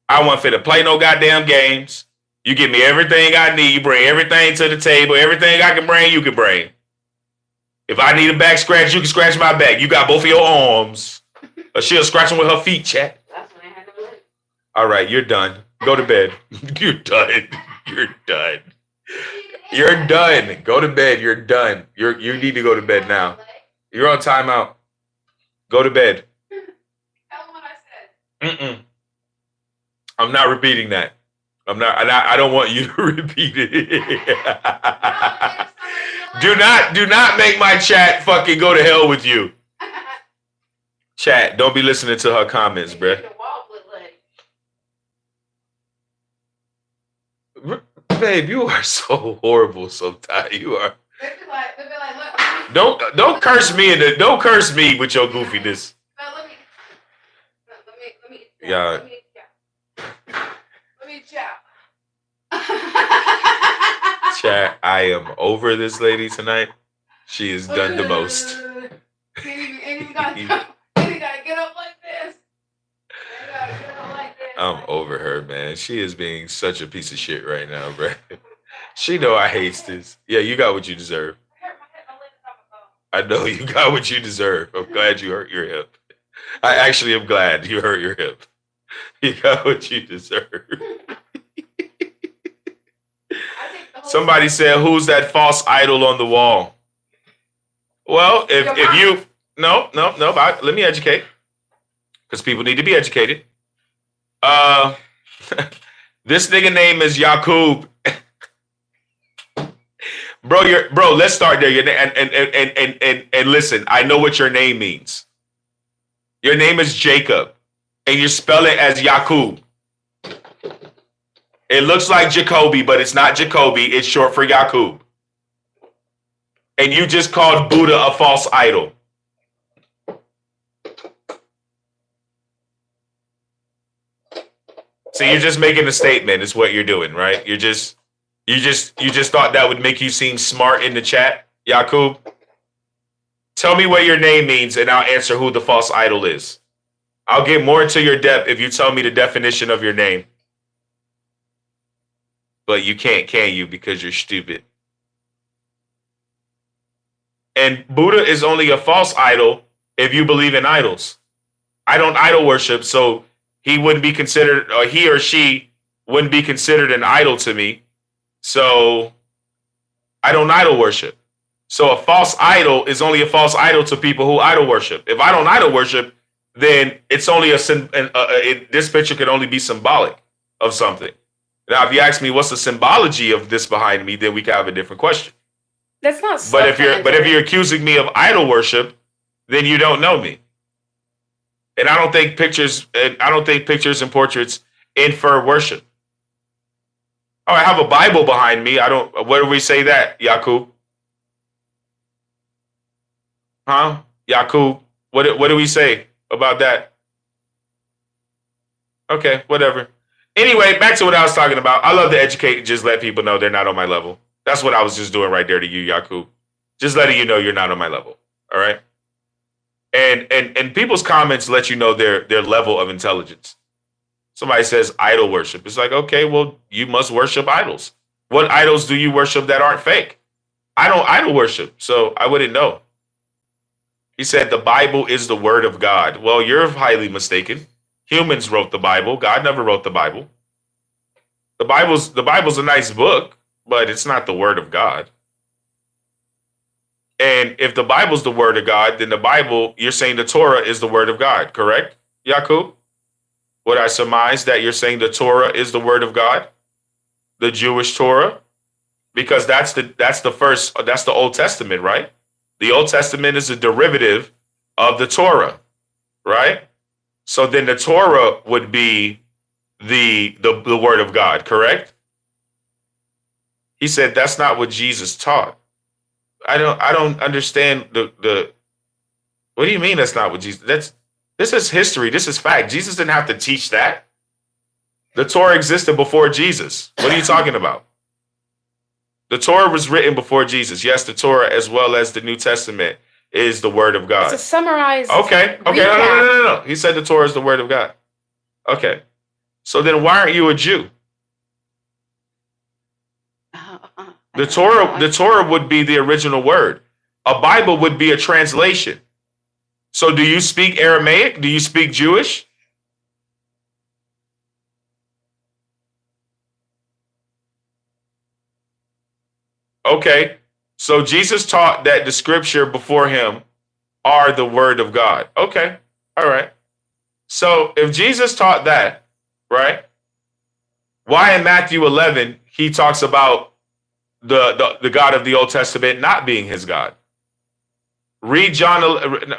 I wasn't fit to play no goddamn games. You give me everything I need. You bring everything to the table. Everything I can bring, you can bring. If I need a back scratch, you can scratch my back. You got both of your arms. Or she'll scratch them with her feet, chat. That's when I had to believe. All right, you're done. Go to bed. You're done. You're done. You're done. Go to bed. You're done. You need to go to bed now. You're on timeout. Go to bed. Tell them what I said. I'm not repeating that. I don't want you to repeat it. Do not make my chat fucking go to hell with you. Chat, don't be listening to her comments, bruh. Babe, you are so horrible sometimes. You are. Don't curse me don't curse me with your goofiness. Yeah. Let me chat, I am over this lady tonight. She has done the most. You gotta get up like this. I'm over her, man. She is being such a piece of shit right now, bro. She know I hate this. Yeah, you got what you deserve. I know you got what you deserve. I'm glad you hurt your hip. I actually am glad you hurt your hip. You got what you deserve. Somebody said, who's that false idol on the wall? Well, if you... No. Let me educate. Because people need to be educated. This nigga name is Yakub. Bro, let's start there. And listen, I know what your name means. Your name is Jacob, and you spell it as Yakub. It looks like Jacoby, but it's not Jacoby. It's short for Yakub. And you just called Buddha a false idol. So you're just making a statement. Is what you're doing, right? You just thought that would make you seem smart in the chat, Yakub. Tell me what your name means, and I'll answer who the false idol is. I'll get more into your depth if you tell me the definition of your name. But you can't, can you? Because you're stupid. And Buddha is only a false idol if you believe in idols. I don't idol worship, so he wouldn't be considered, or he or she wouldn't be considered an idol to me. So I don't idol worship. So a false idol is only a false idol to people who idol worship. If I don't idol worship, then it's only this picture can only be symbolic of something. Now, if you ask me what's the symbology of this behind me, then we can have a different question. That's not. But if you're accusing me of idol worship, then you don't know me. And I don't think pictures and portraits infer worship. Oh, I have a Bible behind me. Where do we say that, Yakub? Huh? Yakub, what do we say about that? Okay, whatever. Anyway, back to what I was talking about. I love to educate and just let people know they're not on my level. That's what I was just doing right there to you, Yakub. Just letting you know you're not on my level. All right? And people's comments let you know their level of intelligence. Somebody says idol worship. It's like, okay, well, you must worship idols. What idols do you worship that aren't fake? I don't idol worship, so I wouldn't know. He said the Bible is the word of God. Well, you're highly mistaken. Humans wrote the Bible. God never wrote the Bible. The Bible's a nice book, but it's not the word of God. And if the Bible's the word of God, then the Bible, you're saying the Torah is the word of God, correct, Yakub? Would I surmise that you're saying the Torah is the word of God? The Jewish Torah? Because that's the Old Testament, right? The Old Testament is a derivative of the Torah, right? So then the Torah would be the word of God, correct? He said that's not what Jesus taught. I don't understand the what do you mean that's not what Jesus? This is history. This is fact. Jesus didn't have to teach that. The Torah existed before Jesus. What are you talking about? The Torah was written before Jesus. Yes, the Torah as well as the New Testament is the word of God. It's a summarized. Okay. No. He said the Torah is the word of God. Okay. So then why aren't you a Jew? The Torah would be the original word. A Bible would be a translation. So do you speak Aramaic? Do you speak Jewish? Okay. So Jesus taught that the scripture before him are the word of God. Okay. All right. So if Jesus taught that, right? Why in Matthew 11 he talks about the God of the Old Testament not being his God? Read John.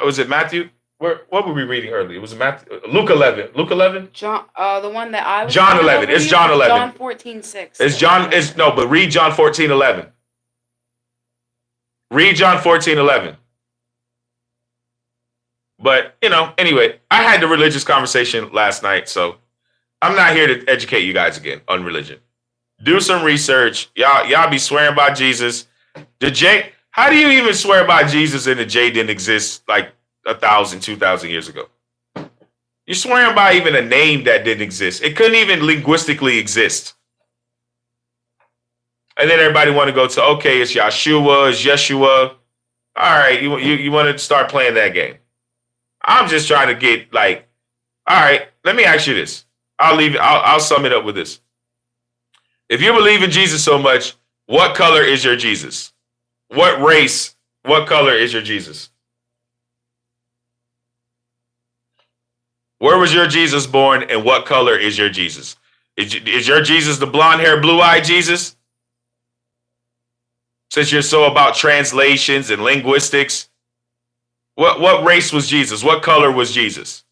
Was it Matthew? What were we reading earlier? Was it Matthew? Luke 11. Luke 11. John, the one that I was. John 11. It's John 11. John 14:6. It's John. It's no, but read John 14:11. Read John 14:11. But anyway, I had the religious conversation last night, so I'm not here to educate you guys again on religion. Do some research. Y'all be swearing by Jesus. How do you even swear by Jesus and the J didn't exist like 1,000, 2,000 years ago? You're swearing by even a name that didn't exist. It couldn't even linguistically exist. And then everybody want to go to, okay, it's Yahshua, it's Yeshua. All right, you want to start playing that game. I'm just trying to get all right, let me ask you this. I'll sum it up with this. If you believe in Jesus so much, what color is your Jesus? What race, what color is your Jesus? Where was your Jesus born and what color is your Jesus? Is your Jesus the blonde hair, blue-eyed Jesus? Since you're so about translations and linguistics, what race was Jesus? What color was Jesus?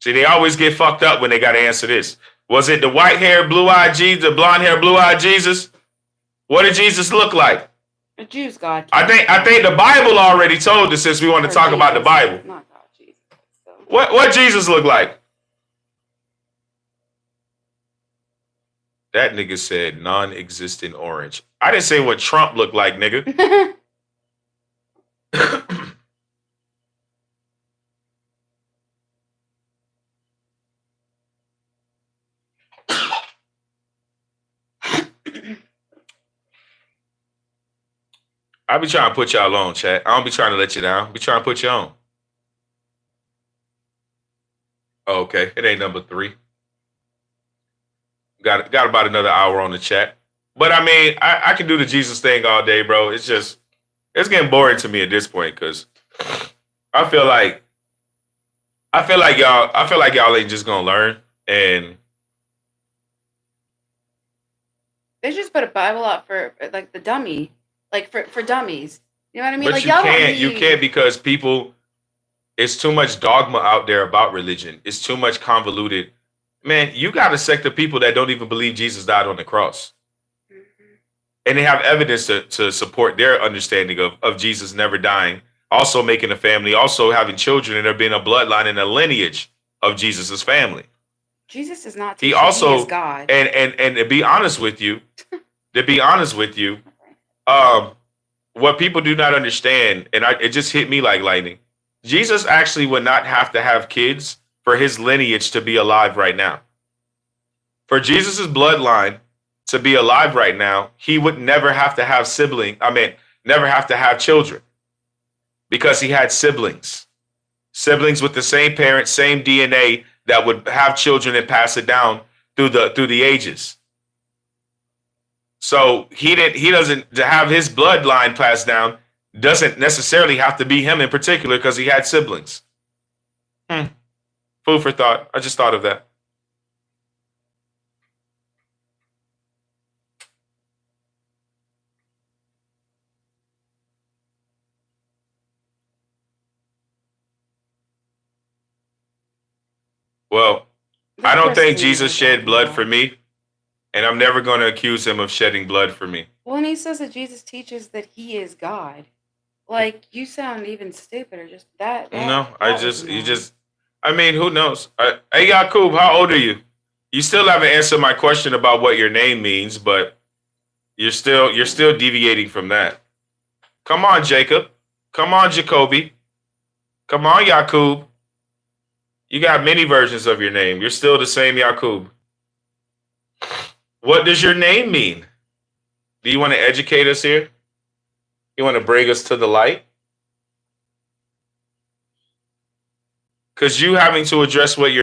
See, they always get fucked up when they got to answer this. Was it the white hair, blue-eyed Jesus, the blonde hair, blue-eyed Jesus? What did Jesus look like? A Jew's God. I think the Bible already told us since we want to talk about the Bible. Not God, Jesus. So. What Jesus look like? That nigga said non-existent orange. I didn't say what Trump looked like, nigga. I be trying to put y'all on, chat. I don't be trying to let you down. I be trying to put you on. Oh, okay. It ain't number 3. Got about another hour on the chat. But I mean, I can do the Jesus thing all day, bro. It's getting boring to me at this point because I feel like I feel like y'all ain't just gonna learn. And They just put a Bible out for like the dummy, like for dummies. You know what I mean? but Like you y'all don't can't need. because people, it's too much dogma out there about religion. It's too much convoluted. Man, you got a sect of people that don't even believe Jesus died on the cross. Mhm. And they have evidence to support their understanding of Jesus never dying, also making a family, also having children, and there being a bloodline and a lineage of Jesus's family. Jesus is not He teaching he is also God. and to be honest with you, what people do not understand, and it just hit me like lightning. Jesus actually would not have to have kids for his lineage to be alive right now. For Jesus's bloodline to be alive right now, he would never have to have never have to have children because he had siblings. Siblings with the same parents, same DNA that would have children and pass it down through the ages. So he doesn't, to have his bloodline passed down doesn't necessarily have to be him in particular because he had siblings. Food for thought. I just thought of that. Well, I don't think Jesus shed blood for me, and I'm never going to accuse him of shedding blood for me. Well, and he says that Jesus teaches that he is God. Like you sound even stupider. Just that. No, that was annoying. I mean, who knows? Hey, Yakub, how old are you? You still haven't answered my question about what your name means, but you're still deviating from that. Come on, Jacob. Come on, Jacoby. Come on, Yakub. You got many versions of your name. You're still the same Yakub. What does your name mean? Do you want to educate us here? You want to bring us to the light? Because you having to address what your